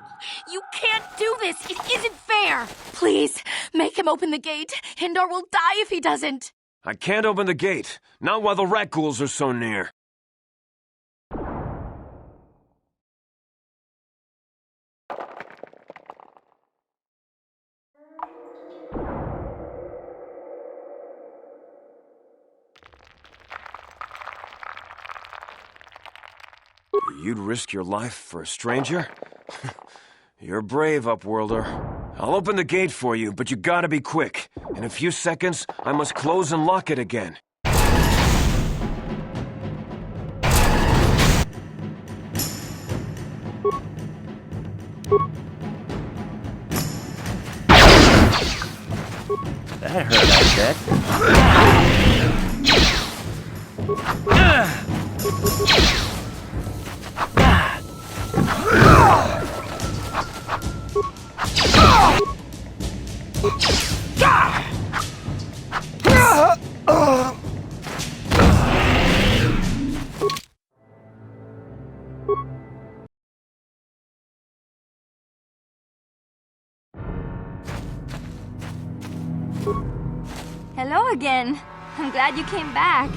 You can't do this! It isn't fair! Please, make him open the gate. Hindar will die if he doesn't. I can't open the gate. Not while the Rakghouls are so near. You'd risk your life for a stranger? You're brave, Upworlder. I'll open the gate for you, but you gotta be quick. In a few seconds, I must close and lock it again. That hurt, I bet. Hello again. I'm glad you came back.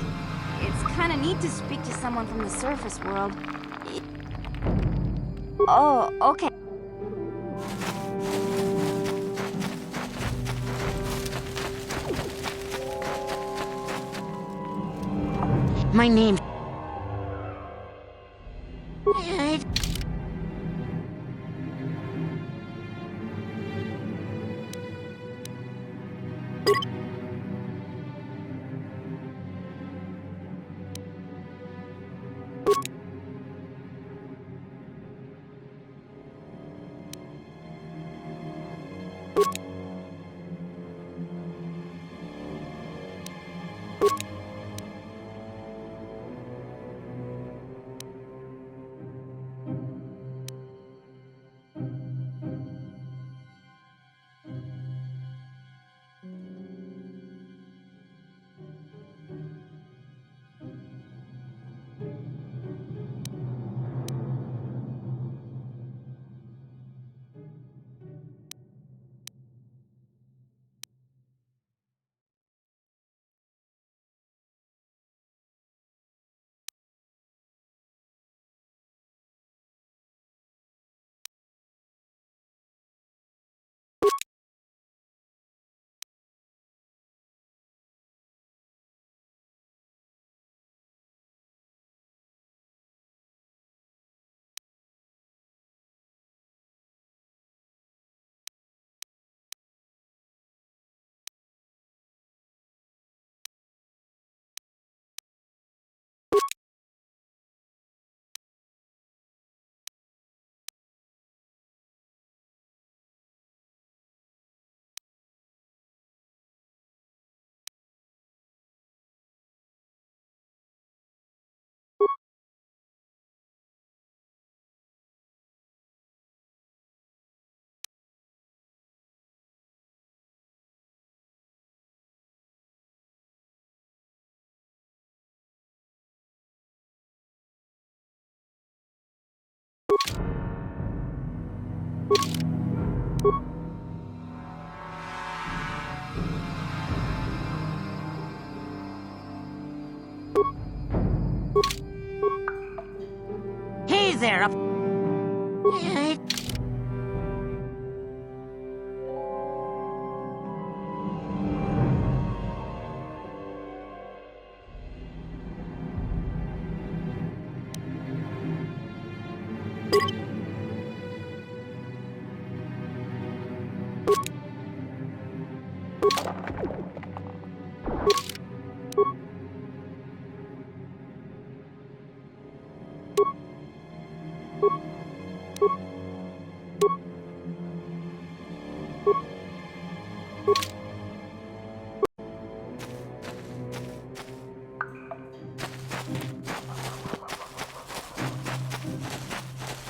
It's kinda neat to speak to someone from the surface world. Oh, okay. My name... Hey there, up.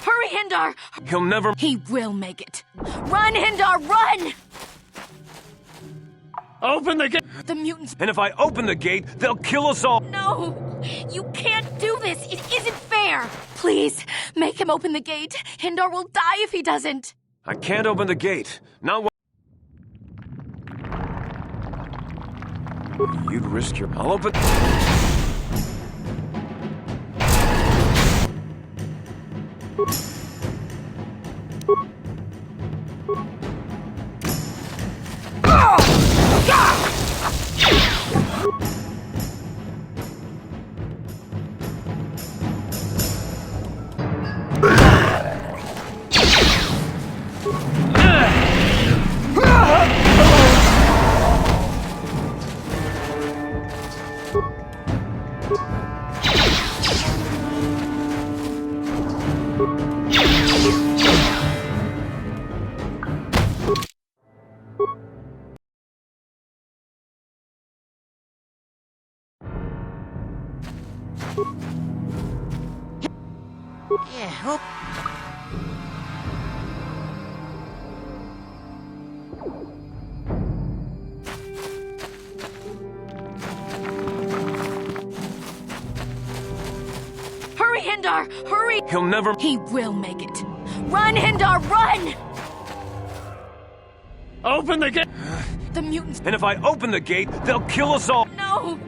Hurry, Hindar! He'll never... He will make it. Run, Hindar, run! Open the gate! The mutants... And if I open the gate, they'll kill us all! No! You can't do this! It isn't fair! Please, make him open the gate. Hindar will die if he doesn't. I can't open the gate. Not You'd risk your... I'll open... Yeah, hope. Hurry, Hindar! Hurry! He'll never... He will make it. Run, Hindar, run! Open the gate! The mutants... And if I open the gate, they'll kill us all! No!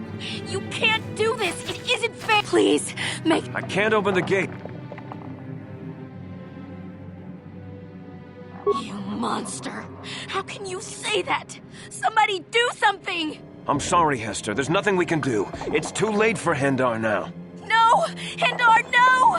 You can't do this! It isn't fair! Please, make... I can't open the gate. You monster! How can you say that? Somebody do something! I'm sorry, Hester. There's nothing we can do. It's too late for Hindar now. No! Hindar, no!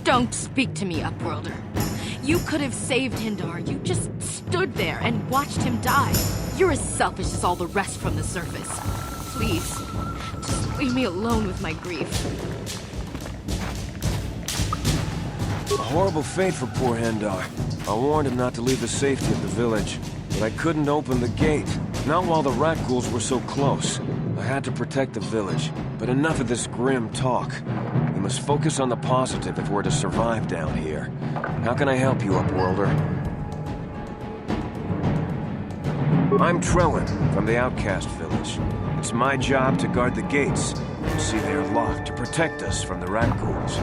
Don't speak to me, Upworlder. You could have saved Hindar. You just stood there and watched him die. You're as selfish as all the rest from the surface. Please, just leave me alone with my grief. A horrible fate for poor Hindar. I warned him not to leave the safety of the village, but I couldn't open the gate. Not while the rat ghouls were so close. I had to protect the village. But enough of this grim talk. We must focus on the positive if we're to survive down here. How can I help you, Upworlder? I'm Trellin, from the Outcast Village. It's my job to guard the gates. See, they're locked to protect us from the rat ghouls.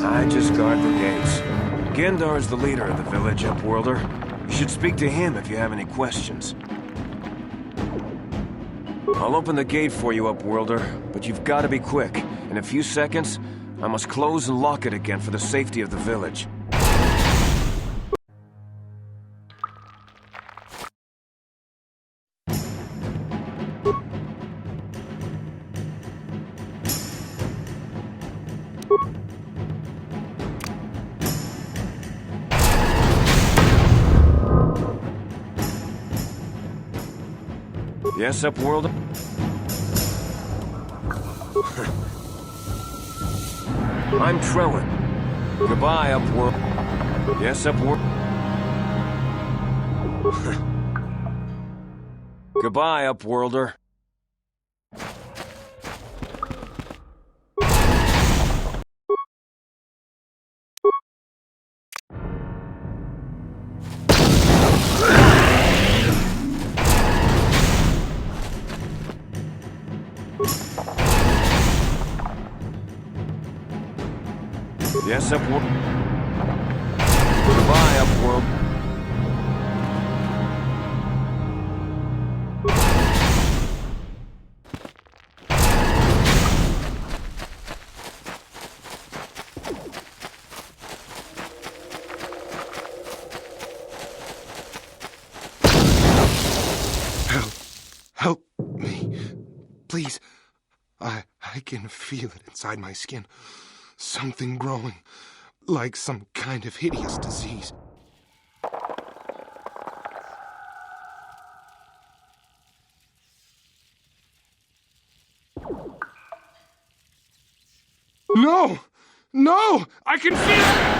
I just guard the gates. Gendar's the leader of the village, Upworlder. You should speak to him if you have any questions. I'll open the gate for you, Upworlder, but you've got to be quick. In a few seconds, I must close and lock it again for the safety of the village. Yes, Upworlder? I'm Trellin. Goodbye, Upworld. Yes, Upworld. Goodbye, Upworlder. Yes, Upworld. Goodbye, Upworld. Help me. Please. I can feel it inside my skin. Something growing. Like some kind of hideous disease. No! No! I can feel it!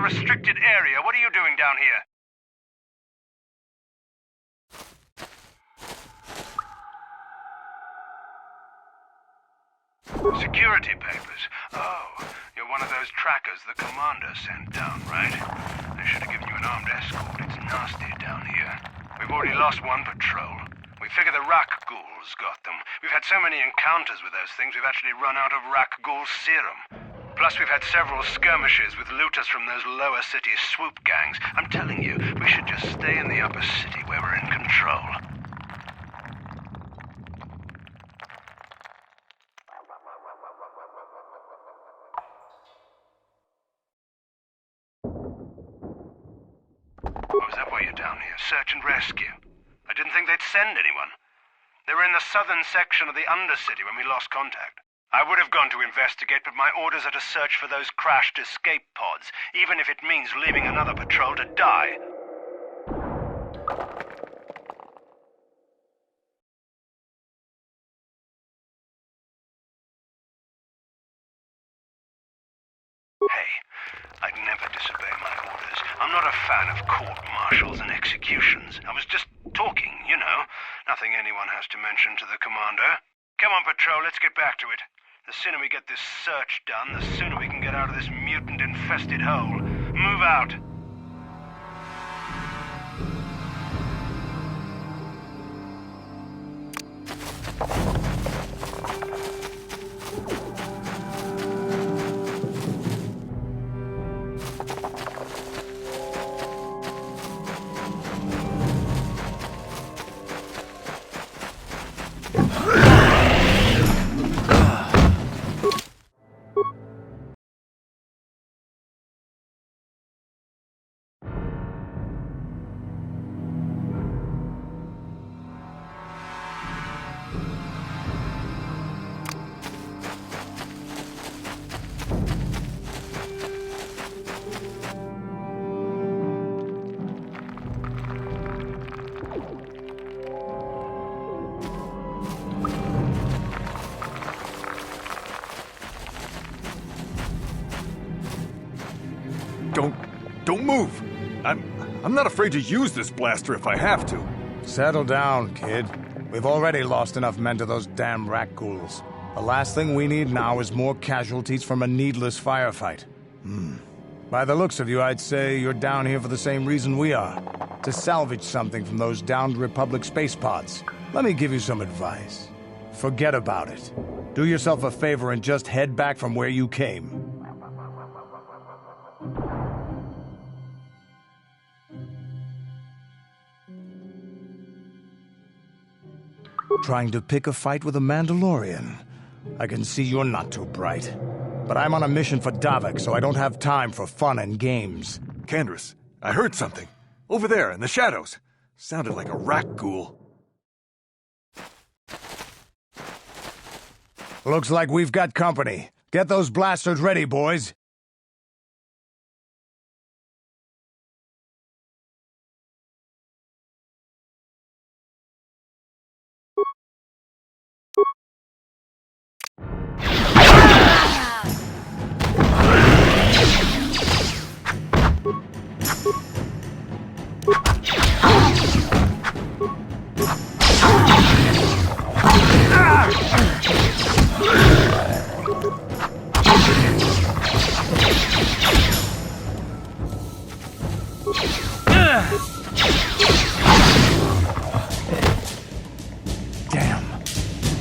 restricted area. What are you doing down here? Security papers. Oh, you're one of those trackers the commander sent down, right? They should have given you an armed escort. It's nasty down here. We've already lost one patrol. We figure the Rak ghouls got them. We've had so many encounters with those things, we've actually run out of Rak ghoul serum. Plus, we've had several skirmishes with looters from those lower city swoop gangs. I'm telling you, we should just stay in the upper city where we're in control. Was that why you're down here? Search and rescue? I didn't think they'd send anyone. They were in the southern section of the Undercity when we lost contact. I would have gone to investigate, but my orders are to search for those crashed escape pods, even if it means leaving another patrol to die. Hey, I'd never disobey my orders. I'm not a fan of court-martials and executions. I was just talking, you know. Nothing anyone has to mention to the commander. Come on, patrol, let's get back to it. The sooner we get this search done, the sooner we can get out of this mutant-infested hole. Move out. Don't move! I'm not afraid to use this blaster if I have to. Settle down, kid. We've already lost enough men to those damn rat ghouls. The last thing we need now is more casualties from a needless firefight. By the looks of you, I'd say you're down here for the same reason we are. To salvage something from those downed Republic space pods. Let me give you some advice. Forget about it. Do yourself a favor and just head back from where you came. Trying to pick a fight with a Mandalorian. I can see you're not too bright. But I'm on a mission for Davik, so I don't have time for fun and games. Candace, I heard something. Over there, in the shadows. Sounded like a rat ghoul. Looks like we've got company. Get those blasters ready, boys.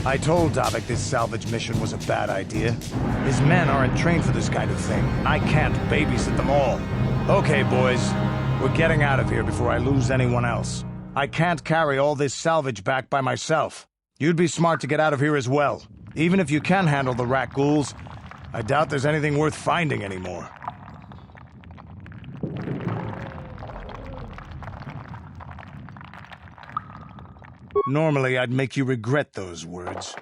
I told Davik this salvage mission was a bad idea. His men aren't trained for this kind of thing. I can't babysit them all. Okay, boys. We're getting out of here before I lose anyone else. I can't carry all this salvage back by myself. You'd be smart to get out of here as well. Even if you can handle the rat ghouls, I doubt there's anything worth finding anymore. Normally, I'd make you regret those words,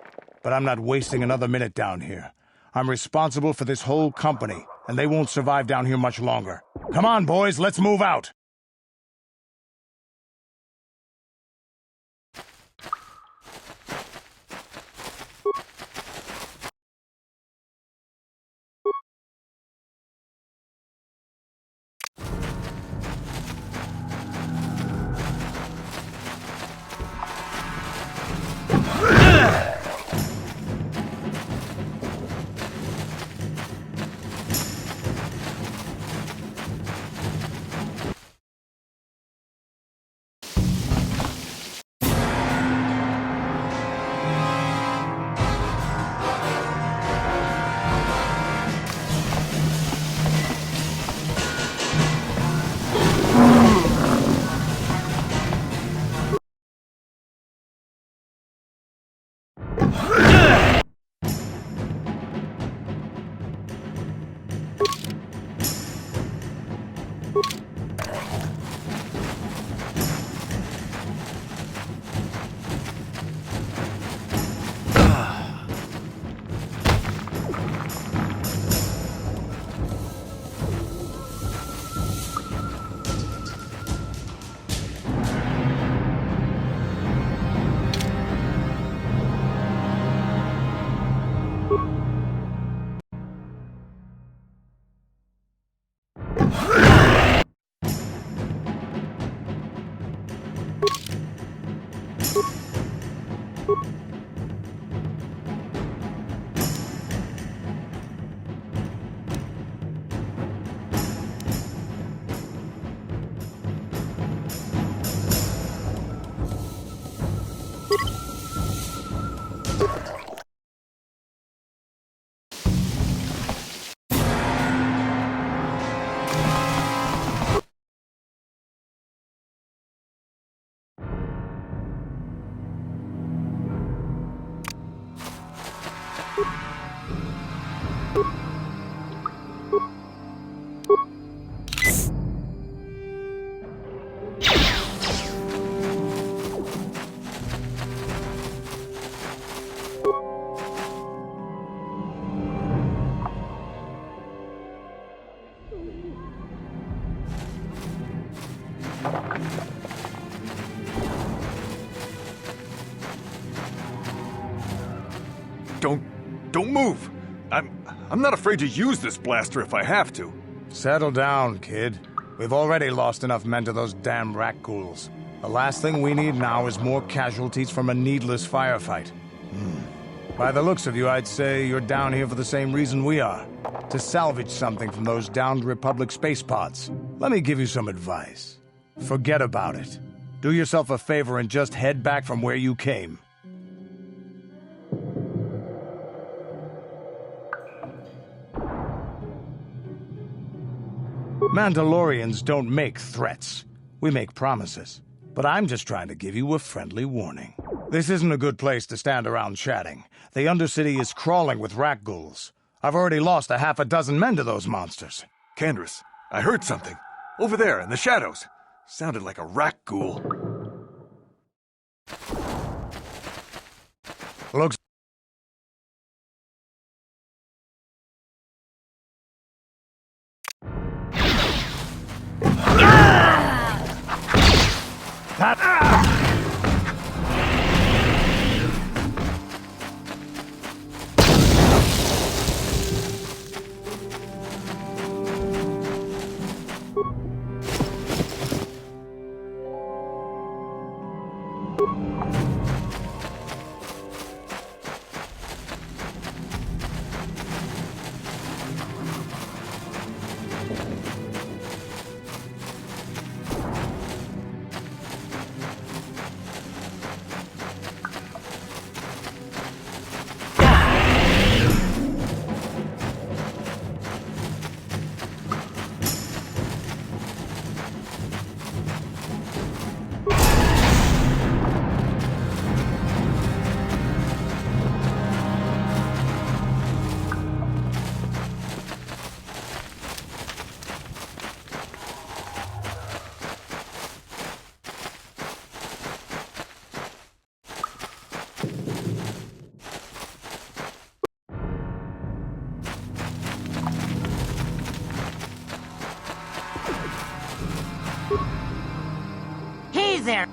but I'm not wasting another minute down here. I'm responsible for this whole company, and they won't survive down here much longer. Come on, boys, let's move out! Don't move! I'm not afraid to use this blaster if I have to. Settle down, kid. We've already lost enough men to those damn rat ghouls. The last thing we need now is more casualties from a needless firefight. By the looks of you, I'd say you're down here for the same reason we are. To salvage something from those downed Republic space pods. Let me give you some advice. Forget about it. Do yourself a favor and just head back from where you came. Mandalorians don't make threats. We make promises. But I'm just trying to give you a friendly warning. This isn't a good place to stand around chatting. The Undercity is crawling with rat ghouls. I've already lost a half a dozen men to those monsters. Candace, I heard something. Over there, in the shadows. Sounded like a rat ghoul. Looks... Hey there!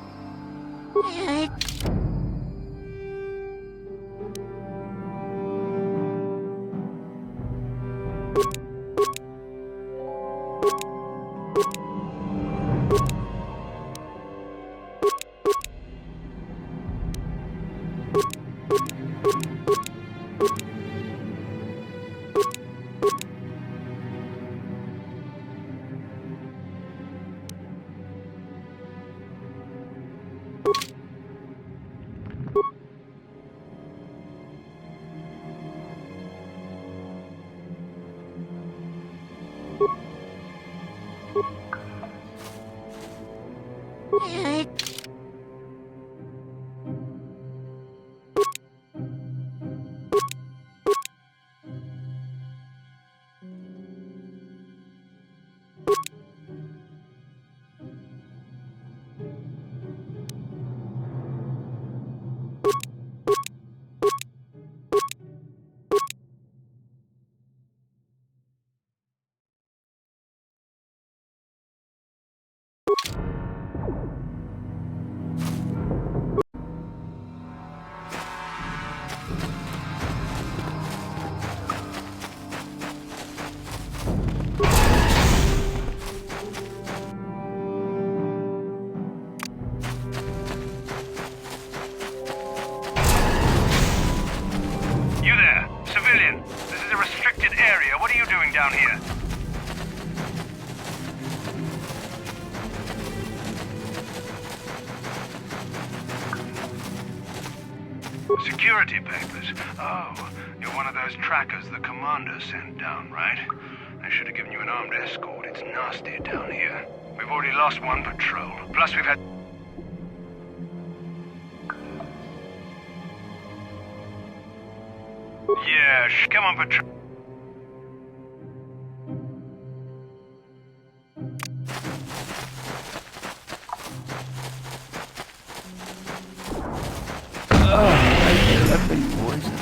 down here. Security papers. Oh, you're one of those trackers the commander sent down, right? I should have given you an armed escort. It's nasty down here. We've already lost one patrol. Plus we've had... Yeah, come on, patrol. That big poison.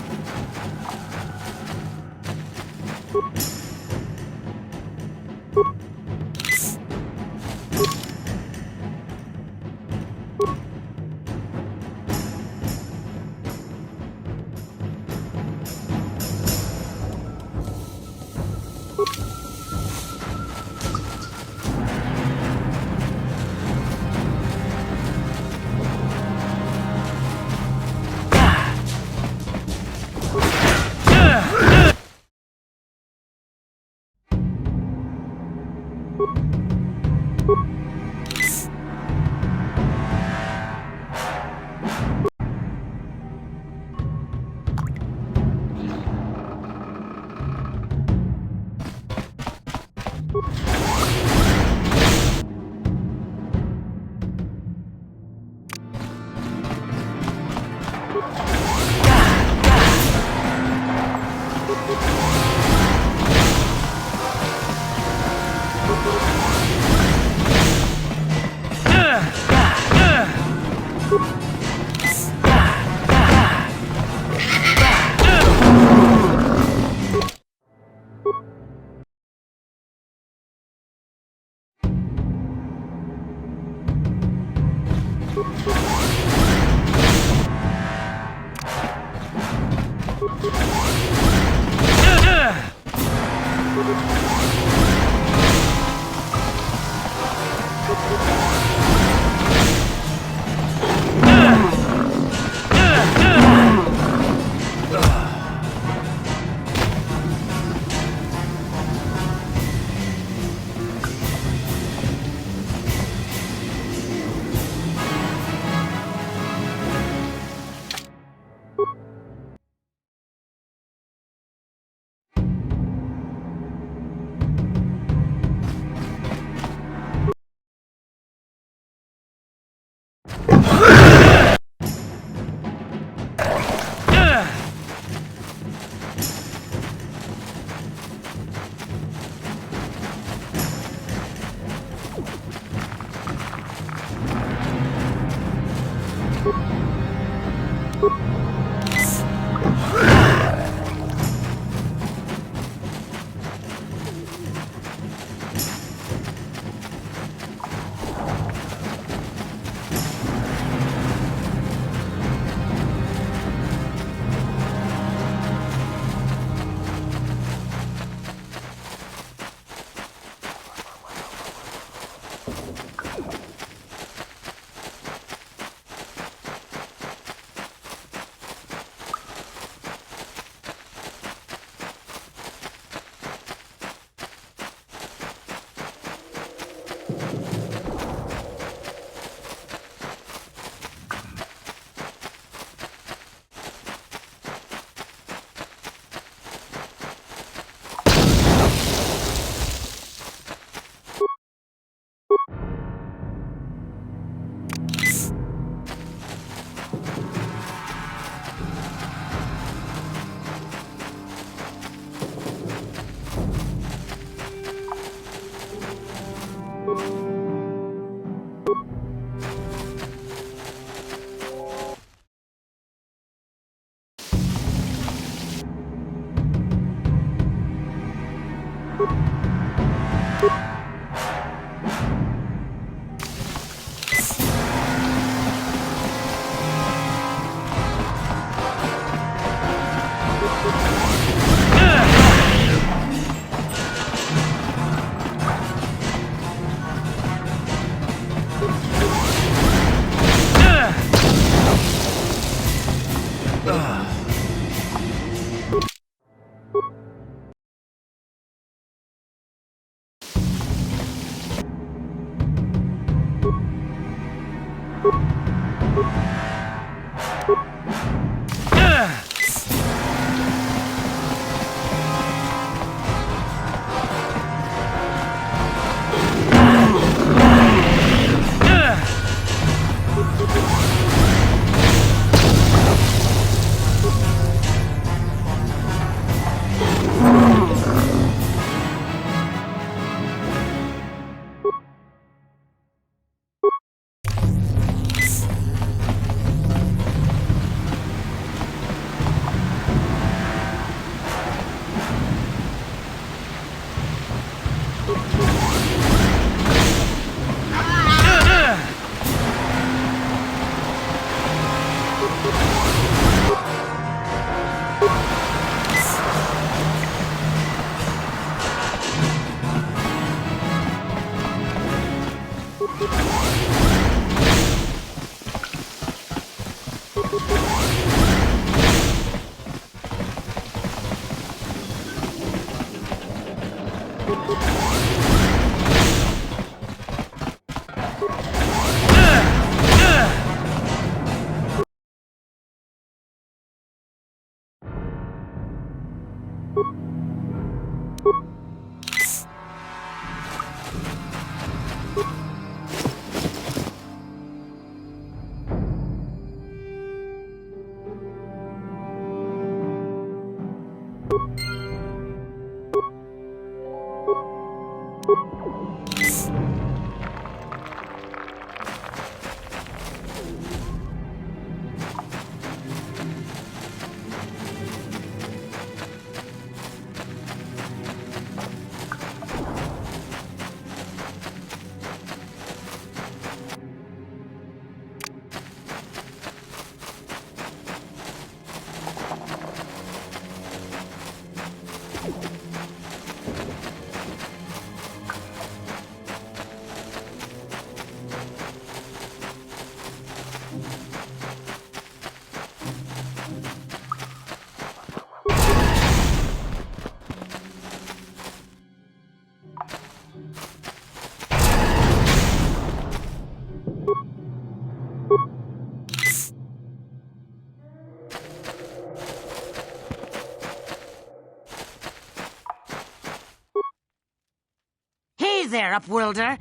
Hey there, Upworlder.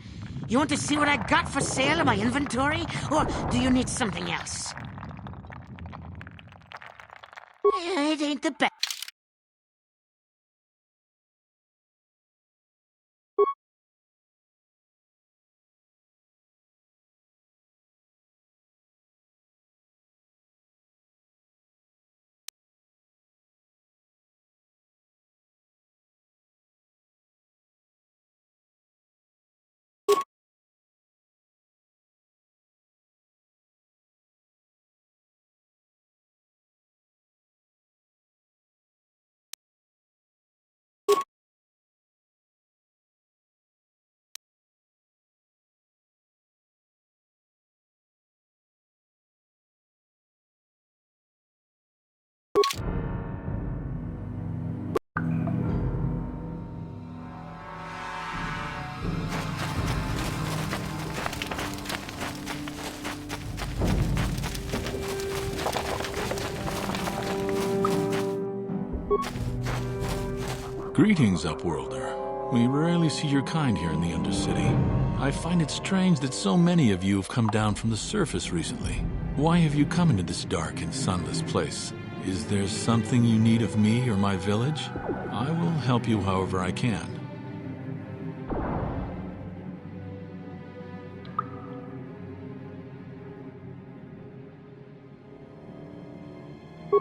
You want to see what I got for sale in my inventory? Or do you need something else? It ain't the best. Greetings, Upworlder. We rarely see your kind here in the Undercity. I find it strange that so many of you have come down from the surface recently. Why have you come into this dark and sunless place? Is there something you need of me or my village? I will help you however I can.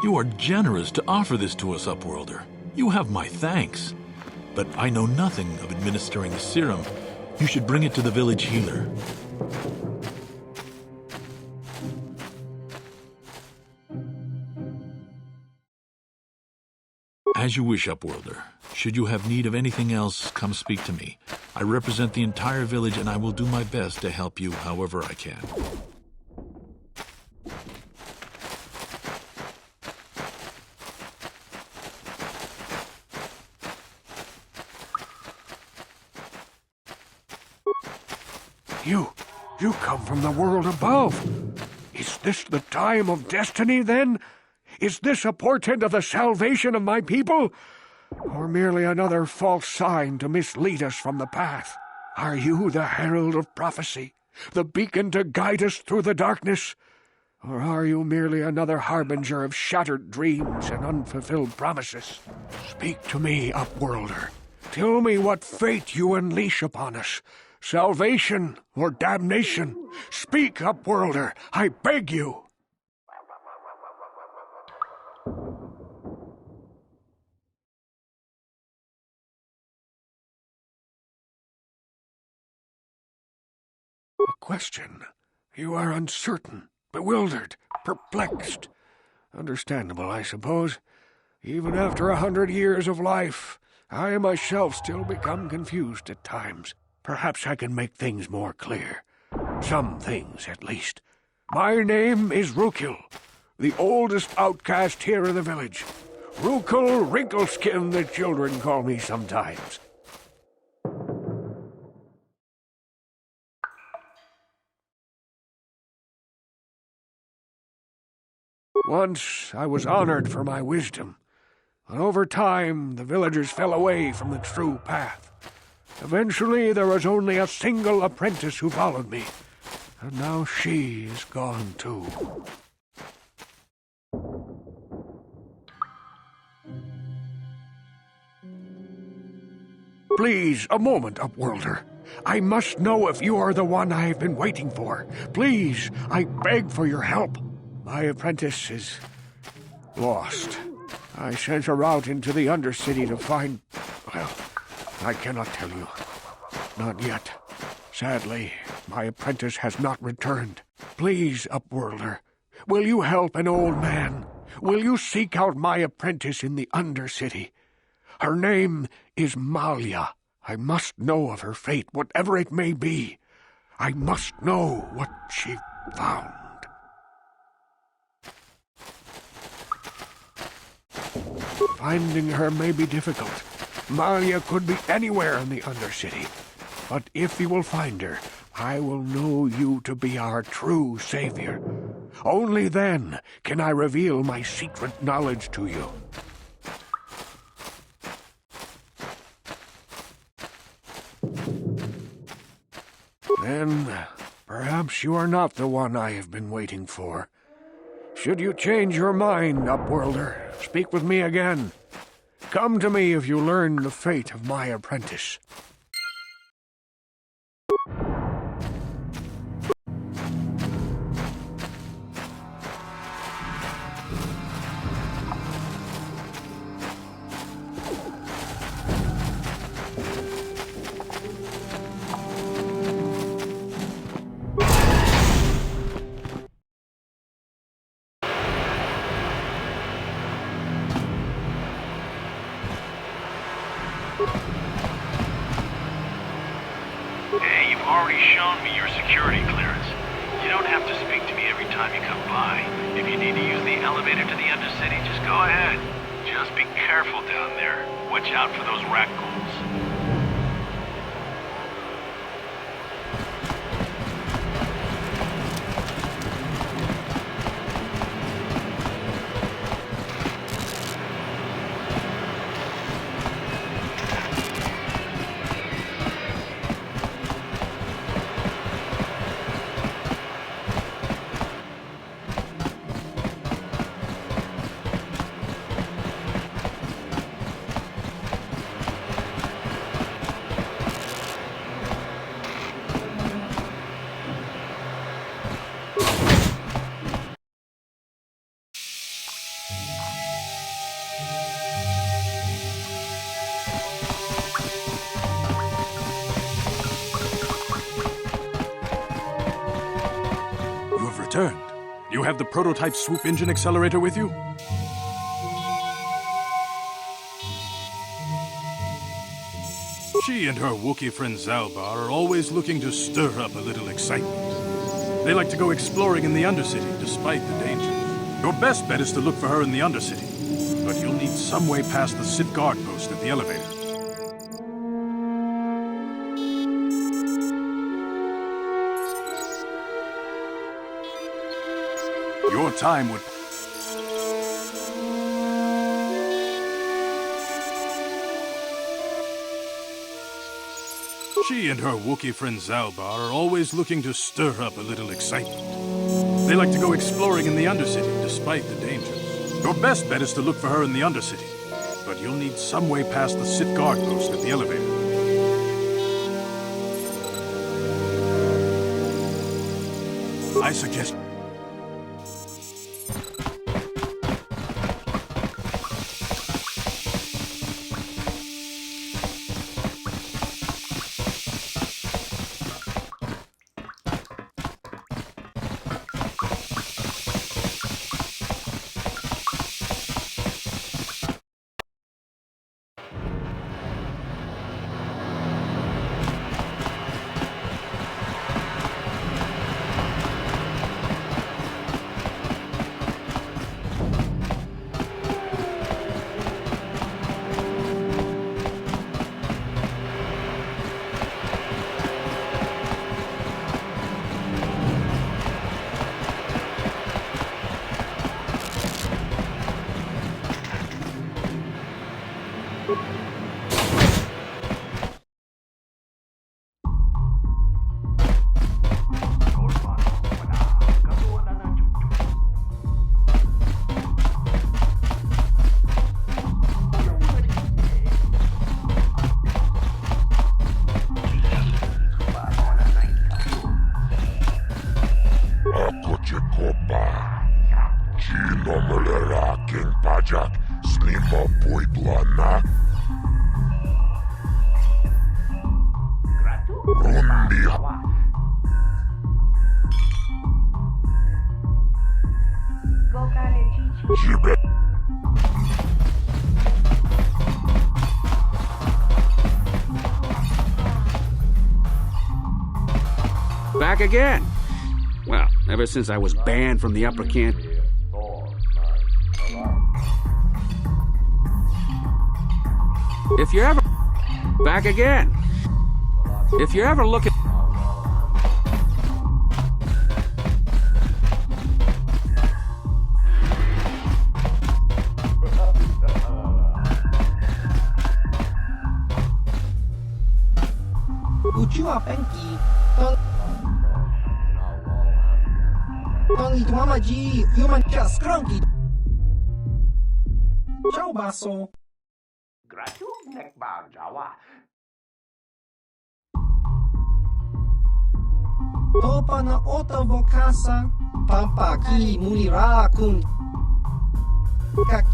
You are generous to offer this to us, Upworlder. You have my thanks. But I know nothing of administering the serum. You should bring it to the village healer. As you wish, Upworlder. Should you have need of anything else, come speak to me. I represent the entire village and I will do my best to help you however I can. You come from the world above. Is this the time of destiny, then? Is this a portent of the salvation of my people? Or merely another false sign to mislead us from the path? Are you the herald of prophecy, the beacon to guide us through the darkness? Or are you merely another harbinger of shattered dreams and unfulfilled promises? Speak to me, Upworlder. Tell me what fate you unleash upon us. Salvation or damnation? Speak, Upworlder, I beg you! A question. You are uncertain, bewildered, perplexed. Understandable, I suppose. Even after 100 years of life, I myself still become confused at times. Perhaps I can make things more clear. Some things, at least. My name is Rukil, the oldest outcast here in the village. Rukil Wrinkleskin, the children call me sometimes. Once I was honored for my wisdom, but over time the villagers fell away from the true path. Eventually there was only a single apprentice who followed me, and now she is gone too. Please, a moment, Upworlder. I must know if you are the one I have been waiting for. Please, I beg for your help. My apprentice is lost. I sent her out into the Undercity to find... well, I cannot tell you. Not yet. Sadly, my apprentice has not returned. Please, Upworlder, will you help an old man? Will you seek out my apprentice in the Undercity? Her name is Malia. I must know of her fate, whatever it may be. I must know what she found. Finding her may be difficult. Malia could be anywhere in the Undercity. But if you will find her, I will know you to be our true savior. Only then can I reveal my secret knowledge to you. Then, perhaps you are not the one I have been waiting for. Should you change your mind, Upworlder, speak with me again. Come to me if you learn the fate of my apprentice. Hey, you've already shown me your security clearance. You don't have to speak to me every time you come by. If you need to use the elevator to the Undercity, just go ahead. Just be careful down there. Watch out for those rat ghouls. Returned. You have the prototype swoop engine accelerator with you? She and her Wookiee friend Zalbar are always looking to stir up a little excitement. They like to go exploring in the Undercity, despite the dangers. Your best bet is to look for her in the Undercity, but you'll need some way past the Sith guard post at the elevator. Your time would... She and her Wookiee friend Zalbar are always looking to stir up a little excitement. They like to go exploring in the Undercity, despite the dangers. Your best bet is to look for her in the Undercity, but you'll need some way past the Sith guard post at the elevator. I suggest... back again. Well, ever since I was banned from the upper camp. If you're ever back again. If you're ever looking. Uchiwa Penki. Tongi Tuamaji, human just cranky. Ciao baso. Topa na ota vokasa, pampa ki mulira kun. Kak.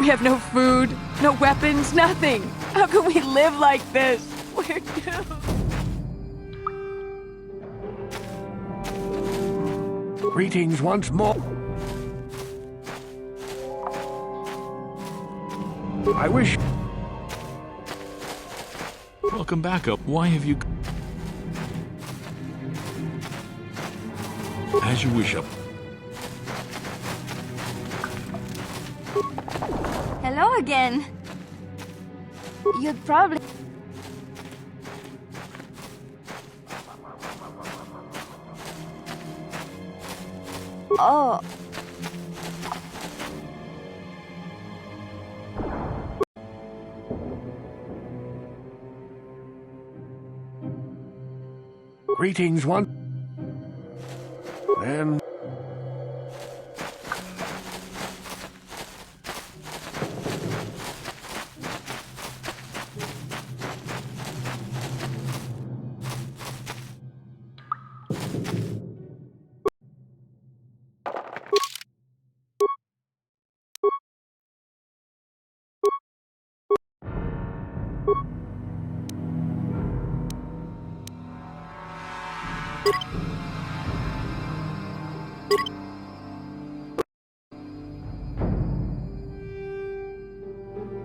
We have no food, no weapons, nothing. How can we live like this? We're doomed. Greetings once more. I wish... Welcome back up. Why have you... As you wish up. Hello again. You'd probably... Oh. Greetings once... Then...